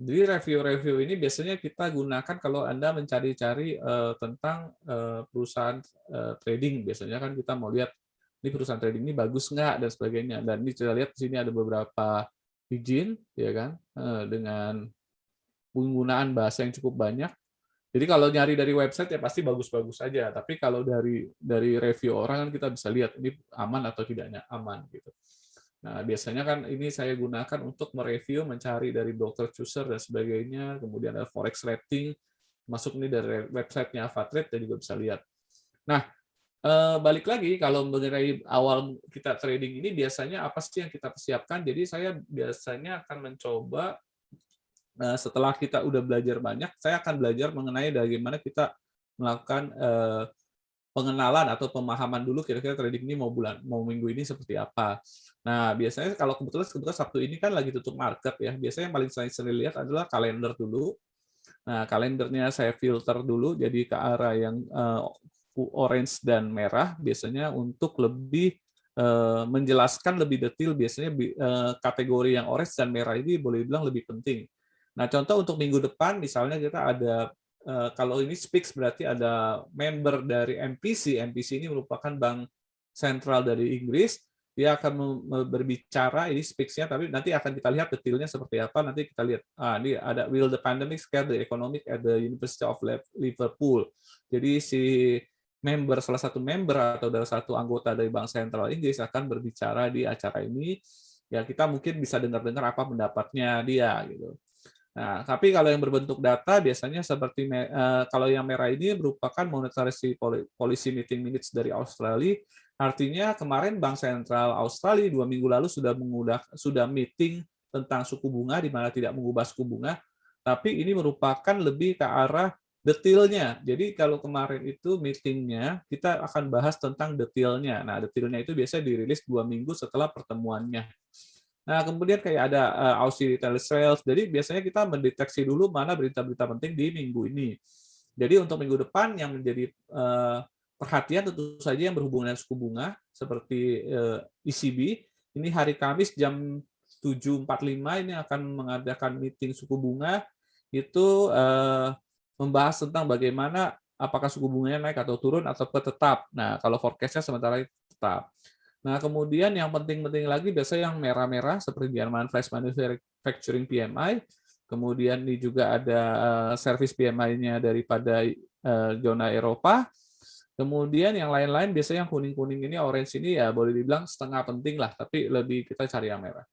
Jadi review-review ini biasanya kita gunakan kalau Anda mencari-cari tentang perusahaan trading. Biasanya kan kita mau lihat ini perusahaan trading ini bagus nggak dan sebagainya. Dan ini kita lihat di sini ada beberapa izin, ya kan, dengan penggunaan bahasa yang cukup banyak. Jadi kalau nyari dari website ya pasti bagus-bagus saja. Tapi kalau dari review orang kan kita bisa lihat ini aman atau tidaknya aman gitu. Nah, biasanya kan ini saya gunakan untuk mereview, mencari dari broker chooser dan sebagainya, kemudian ada forex rating, masuk ini dari websitenya AvaTrade, dan juga bisa lihat. Nah, balik lagi kalau mengenai awal kita trading ini, biasanya apa sih yang kita persiapkan? Jadi saya biasanya akan mencoba, setelah kita udah belajar banyak, saya akan belajar mengenai bagaimana kita melakukan pengenalan atau pemahaman dulu kira-kira trading ini mau minggu ini seperti apa. Nah, biasanya kalau kebetulan Sabtu ini kan lagi tutup market ya. Biasanya yang paling sering lihat adalah kalender dulu. Nah, kalendernya saya filter dulu jadi ke arah yang orange dan merah, biasanya untuk lebih menjelaskan lebih detail. Biasanya kategori yang orange dan merah ini boleh dibilang lebih penting. Nah, contoh untuk minggu depan misalnya kita ada kalau ini SPIX berarti ada member dari MPC. MPC ini merupakan bank sentral dari Inggris. Dia akan berbicara, ini SPIX-nya, tapi nanti akan kita lihat detailnya seperti apa. Nanti kita lihat, ini ada Will the Pandemic Scare the Economic at the University of Liverpool. Jadi si salah satu member atau salah satu anggota dari bank sentral Inggris akan berbicara di acara ini. Ya kita mungkin bisa dengar-dengar apa pendapatnya dia gitu. Nah, tapi kalau yang berbentuk data biasanya seperti kalau yang merah ini merupakan monetary policy meeting minutes dari Australia. Artinya kemarin Bank Sentral Australia 2 minggu lalu sudah meeting tentang suku bunga, di mana tidak mengubah suku bunga, tapi ini merupakan lebih ke arah detailnya. Jadi kalau kemarin itu meetingnya kita akan bahas tentang detailnya. Nah, detailnya itu biasanya dirilis 2 minggu setelah pertemuannya. Nah, kemudian kayak ada Aussie Retail Sales. Jadi biasanya kita mendeteksi dulu mana berita-berita penting di minggu ini. Jadi untuk minggu depan yang menjadi perhatian tentu saja yang berhubungan dengan suku bunga seperti ECB. Ini hari Kamis jam 7.45 ini akan mengadakan meeting suku bunga, itu membahas tentang bagaimana apakah suku bunganya naik atau turun atau tetap. Nah, kalau forecast-nya sementara tetap. Nah, kemudian yang penting-penting lagi biasanya yang merah-merah seperti Jerman Flash Manufacturing PMI, kemudian ini juga ada service PMI-nya daripada zona Eropa. Kemudian yang lain-lain biasanya yang kuning-kuning ini, orange ini ya boleh dibilang setengah penting lah, tapi lebih kita cari yang merah.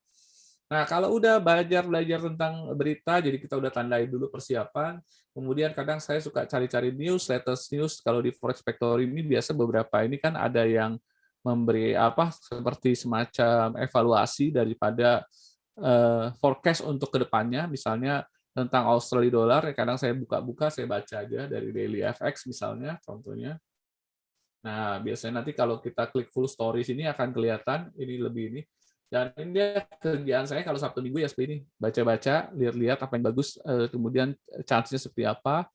Nah, kalau udah belajar tentang berita, jadi kita udah tandai dulu persiapan. Kemudian kadang saya suka cari-cari news, latest news. Kalau di Forex Factory ini biasa beberapa ini kan ada yang memberi seperti semacam evaluasi daripada forecast untuk kedepannya, misalnya tentang Australia dollar. Kadang saya buka-buka, saya baca aja dari Daily FX misalnya, contohnya. Nah, biasanya nanti kalau kita klik full stories ini akan kelihatan ini lebih ini. Dan ini dia kerjaan saya kalau Sabtu Minggu ya seperti ini, baca-baca, lihat-lihat apa yang bagus, kemudian chance-nya seperti apa.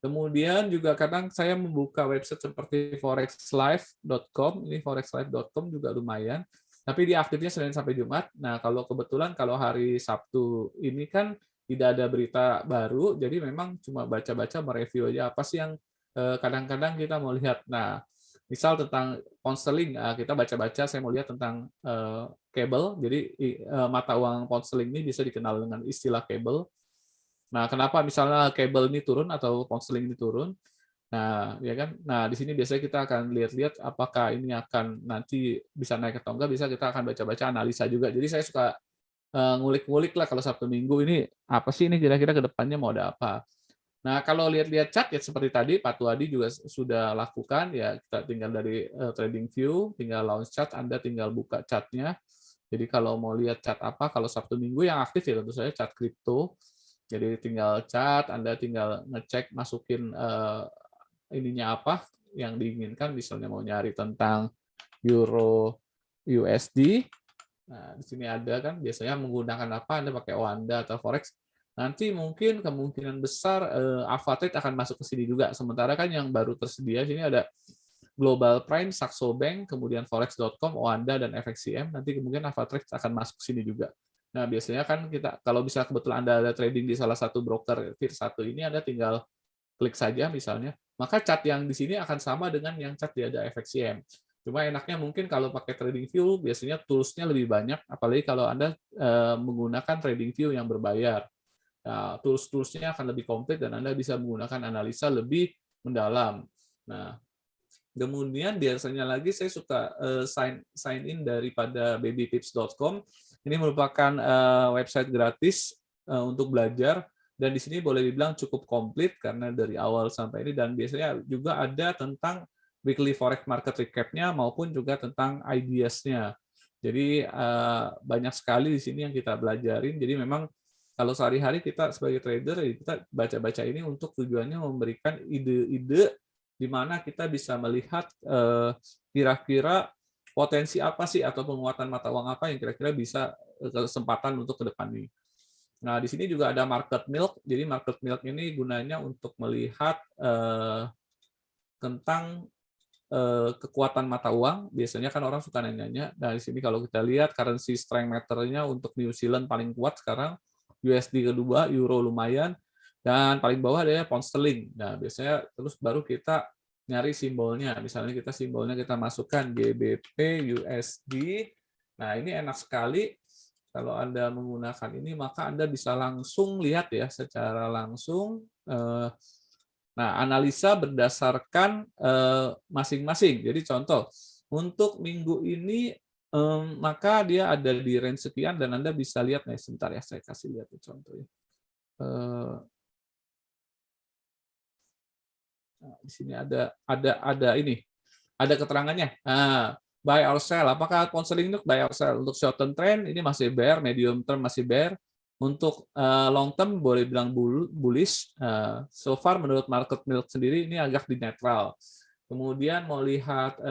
Kemudian juga kadang saya membuka website seperti forexlive.com, ini forexlive.com juga lumayan, tapi dia aktifnya Senin sampai Jumat. Nah, kalau kebetulan kalau hari Sabtu ini kan tidak ada berita baru, jadi memang cuma baca-baca, mereview aja apa sih yang kadang-kadang kita mau lihat. Nah, misal tentang pound sterling, kita baca-baca, saya mau lihat tentang cable, jadi mata uang pound sterling ini bisa dikenal dengan istilah cable. Nah, kenapa misalnya cable ini turun atau pound sterling ini turun? Nah, ya kan. Nah, di sini biasanya kita akan lihat-lihat apakah ini akan nanti bisa naik atau enggak, bisa kita akan baca-baca analisa juga. Jadi saya suka ngulik-ngulik lah kalau Sabtu Minggu ini apa sih ini kira-kira ke depannya mau ada apa. Nah, kalau lihat-lihat chart ya seperti tadi Pak Tuadi juga sudah lakukan, ya kita tinggal dari trading view, tinggal launch chart, Anda tinggal buka chartnya. Jadi kalau mau lihat chart apa, kalau Sabtu Minggu yang aktif ya tentu saja chart kripto. Jadi tinggal chart, Anda tinggal ngecek, masukin ininya apa yang diinginkan, misalnya mau nyari tentang Euro USD. Nah, di sini ada kan, biasanya menggunakan apa, Anda pakai Oanda atau Forex. Nanti mungkin kemungkinan besar AvaTrade akan masuk ke sini juga. Sementara kan yang baru tersedia, sini ada Global Prime, Saxo Bank, kemudian Forex.com, Oanda, dan FXCM. Nanti kemungkinan AvaTrade akan masuk ke sini juga. Nah, biasanya kan kita, kalau bisa kebetulan Anda ada trading di salah satu broker tier 1 ini, Anda tinggal klik saja misalnya, maka chart yang di sini akan sama dengan yang chart di ada FXCM. Cuma enaknya mungkin kalau pakai trading view, biasanya tools-nya lebih banyak, apalagi kalau Anda menggunakan trading view yang berbayar. Nah, tools-nya akan lebih komplit dan Anda bisa menggunakan analisa lebih mendalam. Nah, kemudian biasanya lagi saya suka sign in daripada babytips.com. Ini merupakan website gratis untuk belajar, dan di sini boleh dibilang cukup komplit karena dari awal sampai ini, dan biasanya juga ada tentang weekly forex market recap-nya maupun juga tentang ideas-nya. Jadi banyak sekali di sini yang kita belajarin. Jadi memang kalau sehari-hari kita sebagai trader, kita baca-baca ini untuk tujuannya memberikan ide-ide di mana kita bisa melihat kira-kira potensi apa sih atau penguatan mata uang apa yang kira-kira bisa kesempatan untuk ke depan ini. Nah, di sini juga ada market milk. Jadi market milk ini gunanya untuk melihat tentang kekuatan mata uang. Biasanya kan orang suka nanya-nanya. Nah, di sini kalau kita lihat currency strength meter-nya untuk New Zealand paling kuat sekarang, USD kedua, Euro lumayan, dan paling bawah ada pound sterling. Nah, biasanya terus baru kita nyari simbolnya. Misalnya kita simbolnya kita masukkan GBP USD. Nah, ini enak sekali. Kalau Anda menggunakan ini, maka Anda bisa langsung lihat ya secara langsung. Nah, analisa berdasarkan masing-masing. Jadi contoh, untuk minggu ini, maka dia ada di range sekian, dan Anda bisa lihat, nih sebentar ya, saya kasih lihat contohnya. Nah, di sini ada ini, ada keterangannya. Nah, buy or sell, apakah pound sterling itu buy or sell? Untuk short term trend ini masih bear, medium term masih bear. Untuk long term boleh bilang bullish. So far menurut market milk sendiri ini agak di netral. Kemudian mau lihat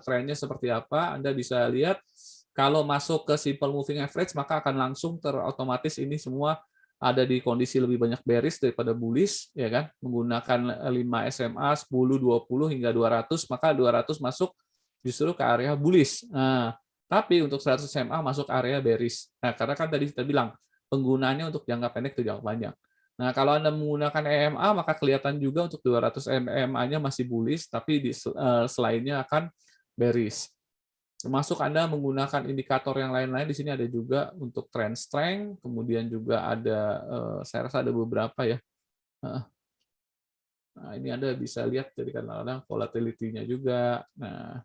trennya seperti apa, Anda bisa lihat kalau masuk ke simple moving average maka akan langsung terotomatis ini semua ada di kondisi lebih banyak bearish daripada bullish, ya kan? Menggunakan 5 SMA, 10, 20 hingga 200, maka 200 masuk justru ke area bullish. Nah, tapi untuk 100 SMA masuk area bearish. Nah, karena kan tadi kita bilang penggunaannya untuk jangka pendek atau jangka panjang. Nah, kalau Anda menggunakan EMA, maka kelihatan juga untuk 200 EMA-nya masih bullish, tapi di selainnya akan bearish. Termasuk Anda menggunakan indikator yang lain-lain, di sini ada juga untuk trend strength, kemudian juga ada, saya rasa ada beberapa ya. Nah, ini Anda bisa lihat dari kadang-kadang volatility-nya juga. Nah,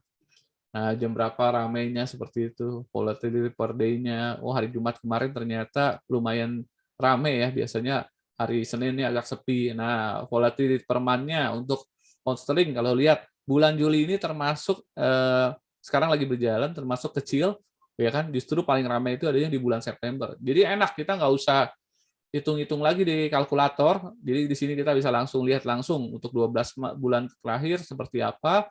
jam berapa ramainya seperti itu, volatility per day-nya. Oh, hari Jumat kemarin ternyata lumayan ramai ya, biasanya hari Senin ini agak sepi. Nah, volatility per month-nya untuk pound sterling, kalau lihat bulan Juli ini termasuk sekarang lagi berjalan, termasuk kecil, ya kan? Justru paling ramai itu adanya di bulan September. Jadi enak, kita nggak usah hitung-hitung lagi di kalkulator. Jadi di sini kita bisa langsung lihat langsung untuk 12 bulan terakhir seperti apa.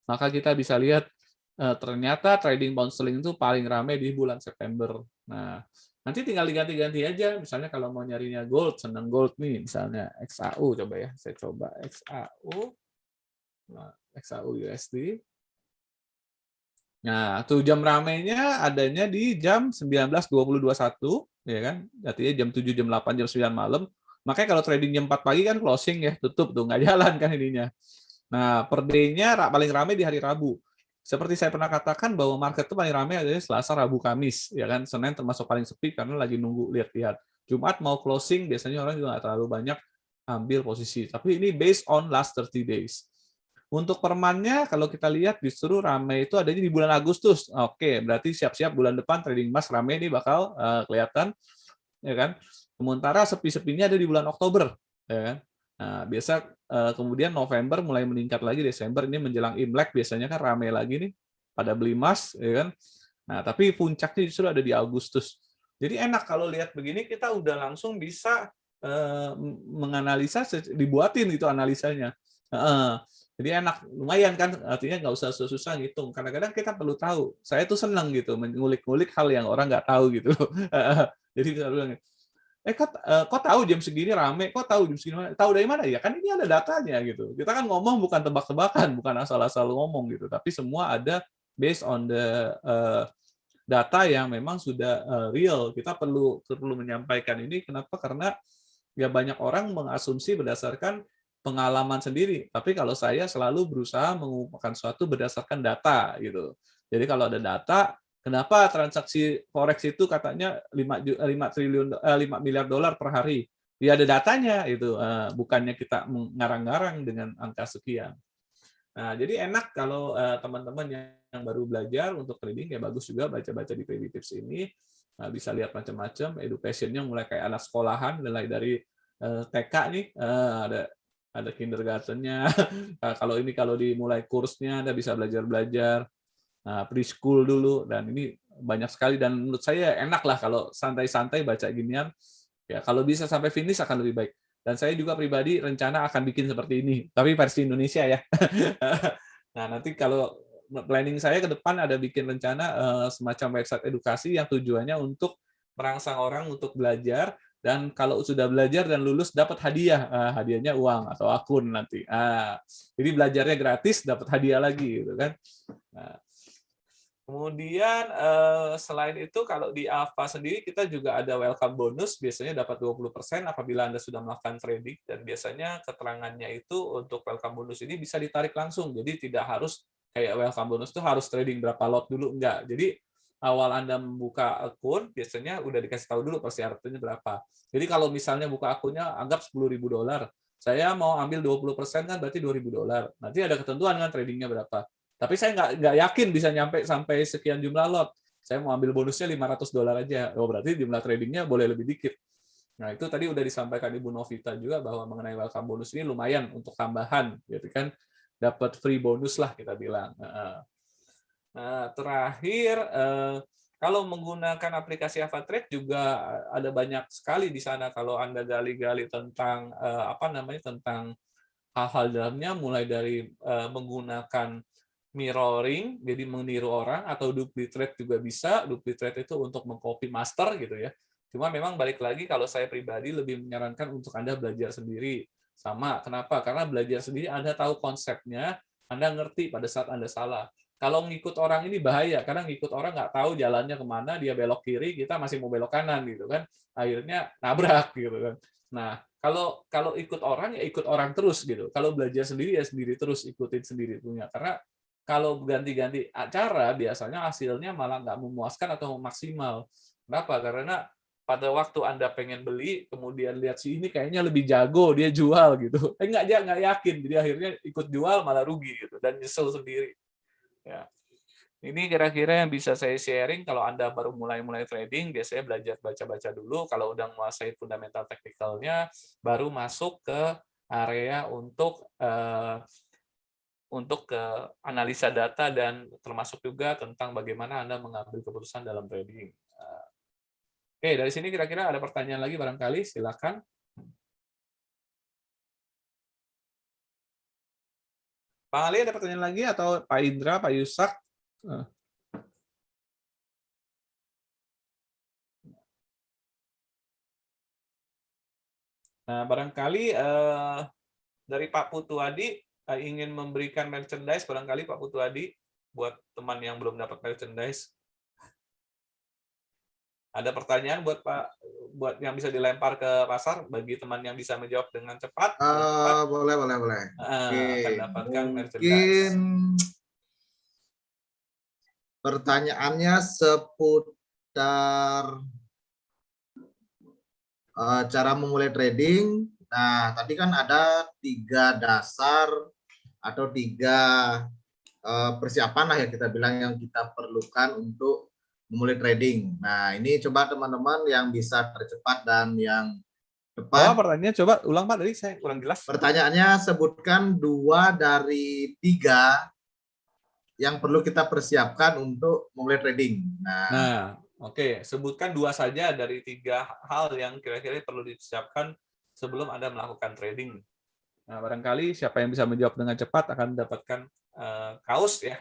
Maka kita bisa lihat ternyata trading pound sterling itu paling ramai di bulan September. Nah, nanti tinggal diganti-ganti aja. Misalnya kalau mau nyarinya gold, senang gold nih, misalnya XAU coba ya. Saya coba XAU. Nah, XAU USD. Nah, tuh jam ramainya adanya di jam 19.20-21, ya kan? Artinya jam 7, jam 8, jam 9 malam. Makanya kalau trading jam 4 pagi kan closing ya, tutup tuh, nggak jalan kan ininya. Nah, per day-nya paling ramai di hari Rabu. Seperti saya pernah katakan bahwa market itu paling ramai adalah Selasa, Rabu, Kamis, ya kan? Senin termasuk paling sepi karena lagi nunggu lihat-lihat. Jumat mau closing, biasanya orang juga nggak terlalu banyak ambil posisi. Tapi ini based on last 30 days. Untuk permannya, kalau kita lihat justru ramai itu adanya di bulan Agustus. Oke, berarti siap-siap bulan depan trading emas ramai ini bakal kelihatan, ya kan? Sementara sepi-sepinya ada di bulan Oktober, ya kan? Nah, biasa kemudian November mulai meningkat lagi, Desember ini menjelang Imlek biasanya kan ramai lagi nih pada beli emas, ya kan? Nah, tapi puncaknya justru ada di Agustus. Jadi enak kalau lihat begini kita udah langsung bisa menganalisa, dibuatin gitu analisanya. Jadi enak, lumayan kan, artinya nggak usah susah ngitung. Kadang-kadang kita perlu tahu. Saya tuh senang gitu, mengulik-ngulik hal yang orang nggak tahu gitu. Jadi bisa bilang, kok tahu jam segini rame, kok tahu jam segini, tahu dari mana? Ya kan ini ada datanya gitu. Kita kan ngomong bukan tebak-tebakan, bukan asal-asal ngomong gitu, tapi semua ada based on the data yang memang sudah real. Kita perlu menyampaikan ini, kenapa? Karena ya banyak orang mengasumsi berdasarkan pengalaman sendiri, tapi kalau saya selalu berusaha mengungkapkan sesuatu berdasarkan data gitu. Jadi kalau ada data, kenapa transaksi forex itu katanya 5 miliar dolar per hari? Ya ada datanya itu, bukannya kita mengarang-ngarang dengan angka sekian. Nah, jadi enak kalau teman-teman yang baru belajar untuk trading, ya bagus juga baca-baca di PB Tips ini. Nah, bisa lihat macam-macam, education-nya mulai kayak anak sekolahan, mulai dari TK nih, ada kindergarten-nya. Kalau dimulai kursnya, Anda bisa belajar-belajar. Nah, preschool dulu, dan ini banyak sekali, dan menurut saya enak lah kalau santai-santai baca ginian. Ya, kalau bisa sampai finish akan lebih baik. Dan saya juga pribadi rencana akan bikin seperti ini, tapi versi Indonesia ya. Nah, nanti kalau planning saya ke depan ada bikin rencana semacam website edukasi yang tujuannya untuk merangsang orang untuk belajar, dan kalau sudah belajar dan lulus dapat hadiah, hadiahnya uang atau akun nanti. Jadi belajarnya gratis, dapat hadiah lagi, gitu kan. Nah, kemudian selain itu kalau di Alpha sendiri kita juga ada welcome bonus, biasanya dapat 20% apabila Anda sudah melakukan trading, dan biasanya keterangannya itu untuk welcome bonus ini bisa ditarik langsung. Jadi tidak harus kayak welcome bonus itu harus trading berapa lot dulu, enggak. Jadi awal Anda membuka akun, biasanya udah dikasih tahu dulu persyaratannya berapa. Jadi kalau misalnya buka akunnya, anggap $10.000, saya mau ambil 20% kan berarti $2.000. Nanti ada ketentuan kan tradingnya berapa. Tapi saya nggak yakin bisa nyampe sampai sekian jumlah lot. Saya mau ambil bonusnya $500 aja. Oh, berarti jumlah tradingnya boleh lebih dikit. Nah, itu tadi udah disampaikan Ibu Novita juga bahwa mengenai welcome bonus ini lumayan untuk tambahan, gitu kan. Dapat free bonus lah kita bilang. Nah, terakhir, kalau menggunakan aplikasi AvaTrade juga ada banyak sekali di sana kalau Anda gali-gali tentang tentang hal-hal dalamnya, mulai dari menggunakan mirroring, jadi meniru orang, atau duplicate juga bisa. Duplicate itu untuk mengcopy master gitu ya. Cuma memang balik lagi kalau saya pribadi lebih menyarankan untuk Anda belajar sendiri. Sama, kenapa? Karena belajar sendiri Anda tahu konsepnya, Anda ngerti pada saat Anda salah. Kalau ngikut orang ini bahaya, karena ngikut orang nggak tahu jalannya kemana, dia belok kiri, kita masih mau belok kanan gitu kan. Akhirnya nabrak gitu kan. Nah, kalau ikut orang ya ikut orang terus gitu. Kalau belajar sendiri ya sendiri terus, ikutin sendiri punya. Karena kalau ganti-ganti acara biasanya hasilnya malah nggak memuaskan atau maksimal. Kenapa? Karena pada waktu Anda pengen beli, kemudian lihat si ini kayaknya lebih jago, dia jual gitu. Nggak yakin, jadi akhirnya ikut jual malah rugi gitu dan nyesel sendiri. Ya. Ini kira-kira yang bisa saya sharing kalau Anda baru mulai trading, biasanya belajar baca-baca dulu. Kalau udah menguasai fundamental teknikalnya, baru masuk ke area untuk ke analisa data dan termasuk juga tentang bagaimana Anda mengambil keputusan dalam trading. Oke, dari sini kira-kira ada pertanyaan lagi barangkali, silakan. Pak Ali ada pertanyaan lagi atau Pak Indra, Pak Yusak? Nah, barangkali dari Pak Putu Adi ingin memberikan merchandise, barangkali Pak Putu Adi buat teman yang belum dapat merchandise. Ada pertanyaan buat yang bisa dilempar ke pasar bagi teman yang bisa menjawab dengan cepat. Boleh. Akan dapatkan Mungkin merchandise. pertanyaannya seputar cara memulai trading. Nah, tadi kan ada 3 dasar atau 3 persiapan lah ya kita bilang yang kita perlukan untuk memulai trading. Nah, ini coba teman-teman yang bisa tercepat dan yang tepat. Pertanyaannya coba ulang Pak, tadi saya kurang jelas. Pertanyaannya sebutkan 2 dari 3 yang perlu kita persiapkan untuk memulai trading. Nah, oke. Sebutkan 2 saja dari 3 hal yang kira-kira perlu disiapkan sebelum Anda melakukan trading. Nah, barangkali siapa yang bisa menjawab dengan cepat akan mendapatkan kaos ya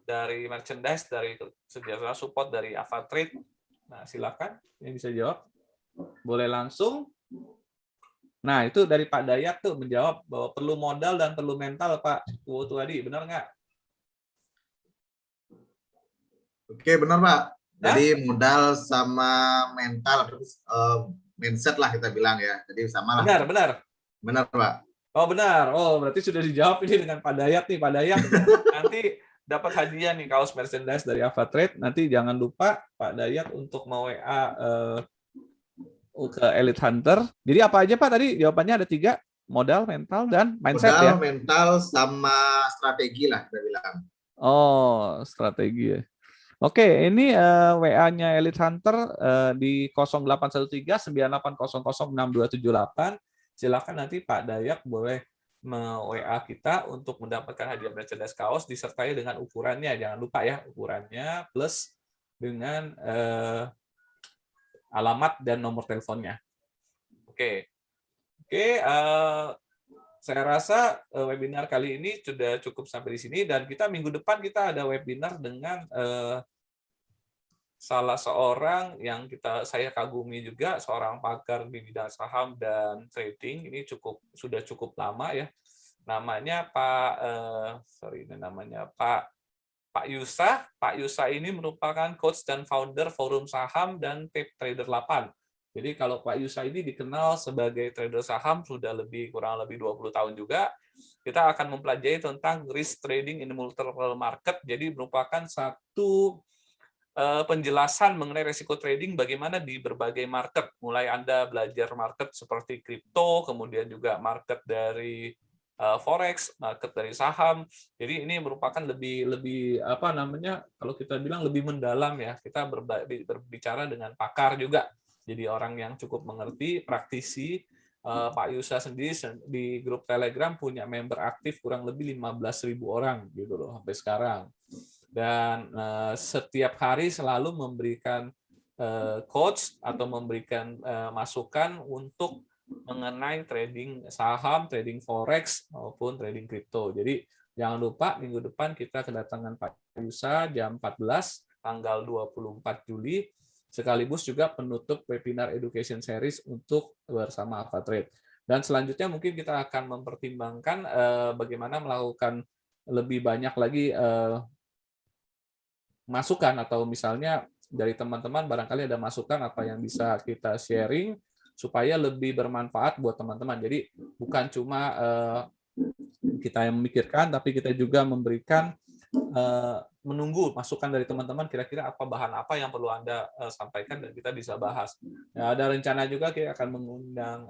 dari merchandise dari sejahtera support dari AvaTrade. Nah, silakan yang bisa jawab. Boleh langsung. Nah, itu dari Pak Dayat tuh menjawab bahwa perlu modal dan perlu mental, Pak Putu Adi. Benar nggak? Oke, benar, Pak. Jadi modal sama mental, mindset lah kita bilang ya. Jadi sama lah. Benar. Benar, Pak. Oh, benar. Oh, berarti sudah dijawab ini dengan Pak Dayat nih. Pak Dayat nanti dapat hadiah nih kaos merchandise dari AvaTrade. Nanti jangan lupa Pak Dayat untuk mau-WA ke Elite Hunter. Jadi apa aja Pak tadi? Jawabannya ada 3. Modal, mental, dan mindset modal, ya? Modal, mental, sama strategi lah kita bilang. Oh, strategi ya. Oke, ini WA-nya Elite Hunter di 0813 9800 6278. Silakan nanti Pak Dayak boleh WA kita untuk mendapatkan hadiah merchandise kaos disertai dengan ukurannya. Jangan lupa ya, ukurannya plus dengan alamat dan nomor teleponnya. Oke, saya rasa webinar kali ini sudah cukup sampai di sini dan kita minggu depan kita ada webinar dengan salah seorang yang saya kagumi juga, seorang pakar di bidang saham dan trading. Ini sudah cukup lama ya. Namanya Pak Yusa. Pak Yusa ini merupakan coach dan founder Forum Saham dan Tape Trader 8. Jadi kalau Pak Yusa ini dikenal sebagai trader saham sudah kurang lebih 20 tahun juga. Kita akan mempelajari tentang risk trading in multiple market. Jadi merupakan satu penjelasan mengenai risiko trading bagaimana di berbagai market. Mulai Anda belajar market seperti kripto, kemudian juga market dari forex, market dari saham. Jadi ini merupakan lebih kalau kita bilang lebih mendalam ya. Kita berbicara dengan pakar juga. Jadi orang yang cukup mengerti, praktisi. Pak Yusa sendiri di grup Telegram punya member aktif kurang lebih 15.000 orang gitu loh sampai sekarang. Dan setiap hari selalu memberikan coach atau memberikan masukan untuk mengenai trading saham, trading forex maupun trading kripto. Jadi jangan lupa minggu depan kita kedatangan Pak Yusa jam 14 tanggal 24 Juli sekaligus juga penutup webinar education series untuk bersama AvaTrade. Dan selanjutnya mungkin kita akan mempertimbangkan bagaimana melakukan lebih banyak lagi masukan, atau misalnya dari teman-teman barangkali ada masukan apa yang bisa kita sharing supaya lebih bermanfaat buat teman-teman. Jadi bukan cuma kita yang memikirkan, tapi kita juga memberikan menunggu masukan dari teman-teman, kira-kira apa bahan apa yang perlu Anda sampaikan dan kita bisa bahas. Ya, ada rencana juga kita akan mengundang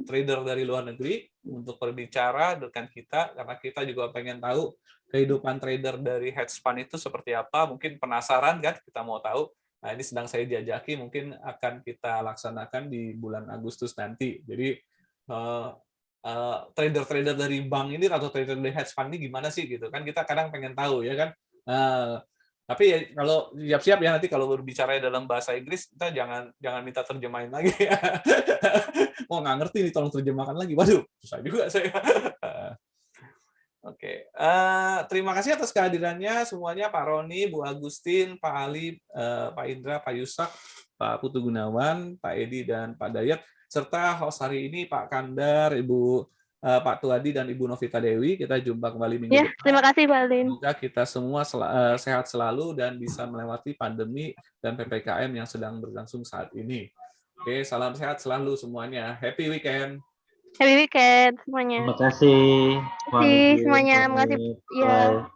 trader dari luar negeri untuk berbicara dengan kita, karena kita juga pengen tahu kehidupan trader dari hedge fund itu seperti apa. Mungkin penasaran kan, kita mau tahu. Nah, ini sedang saya jajaki, mungkin akan kita laksanakan di bulan Agustus nanti. Jadi trader-trader dari bank ini atau trader dari hedge fund ini gimana sih gitu kan, kita kadang pengen tahu ya kan. Tapi ya, kalau siap-siap ya, nanti kalau berbicara dalam bahasa Inggris kita jangan minta terjemahin lagi. Oh, nggak ngerti nih, tolong terjemahkan lagi. Waduh, susah juga saya. Oke, terima kasih atas kehadirannya semuanya, Pak Roni, Bu Agustin, Pak Ali, Pak Indra, Pak Yusak, Pak Putu Gunawan, Pak Edi, dan Pak Dayat, serta host hari ini Pak Kandar, Ibu Pak Tuadi, dan Ibu Novita Dewi. Kita jumpa kembali minggu depan. Terima kasih, Pak Alin. Semoga kita semua sehat selalu dan bisa melewati pandemi dan PPKM yang sedang berlangsung saat ini. Oke, salam sehat selalu semuanya. Happy weekend. Happy weekend semuanya. Terima kasih. Terima kasih semuanya. Terima kasih. Ya. Bye.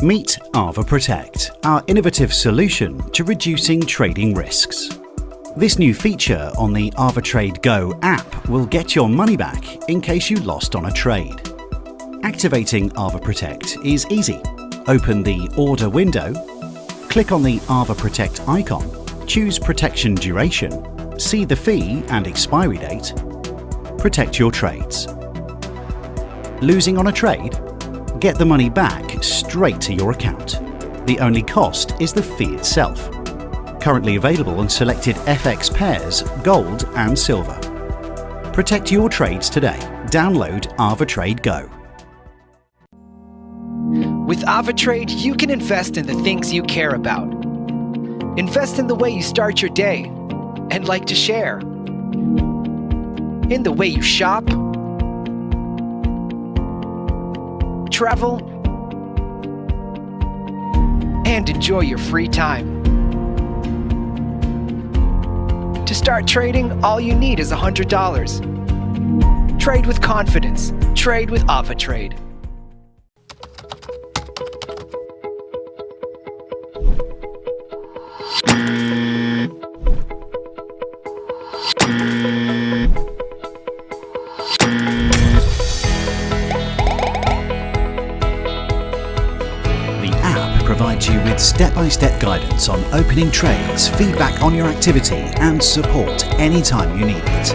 Meet AvaProtect, our innovative solution to reducing trading risks. This new feature on the AvaTrade Go app will get your money back in case you lost on a trade. Activating AvaProtect is easy. Open the Order window, click on the AvaProtect icon, choose Protection Duration, see the fee and expiry date, protect your trades. Losing on a trade? Get the money back straight to your account. The only cost is the fee itself. Currently available on selected FX pairs, gold and silver. Protect your trades today. Download AvaTrade Go. With AvaTrade, you can invest in the things you care about. Invest in the way you start your day and like to share. In the way you shop, travel, and enjoy your free time. To start trading, all you need is $100. Trade with confidence. Trade with AvaTrade. Provides you with step-by-step guidance on opening trades, feedback on your activity, and support anytime you need it.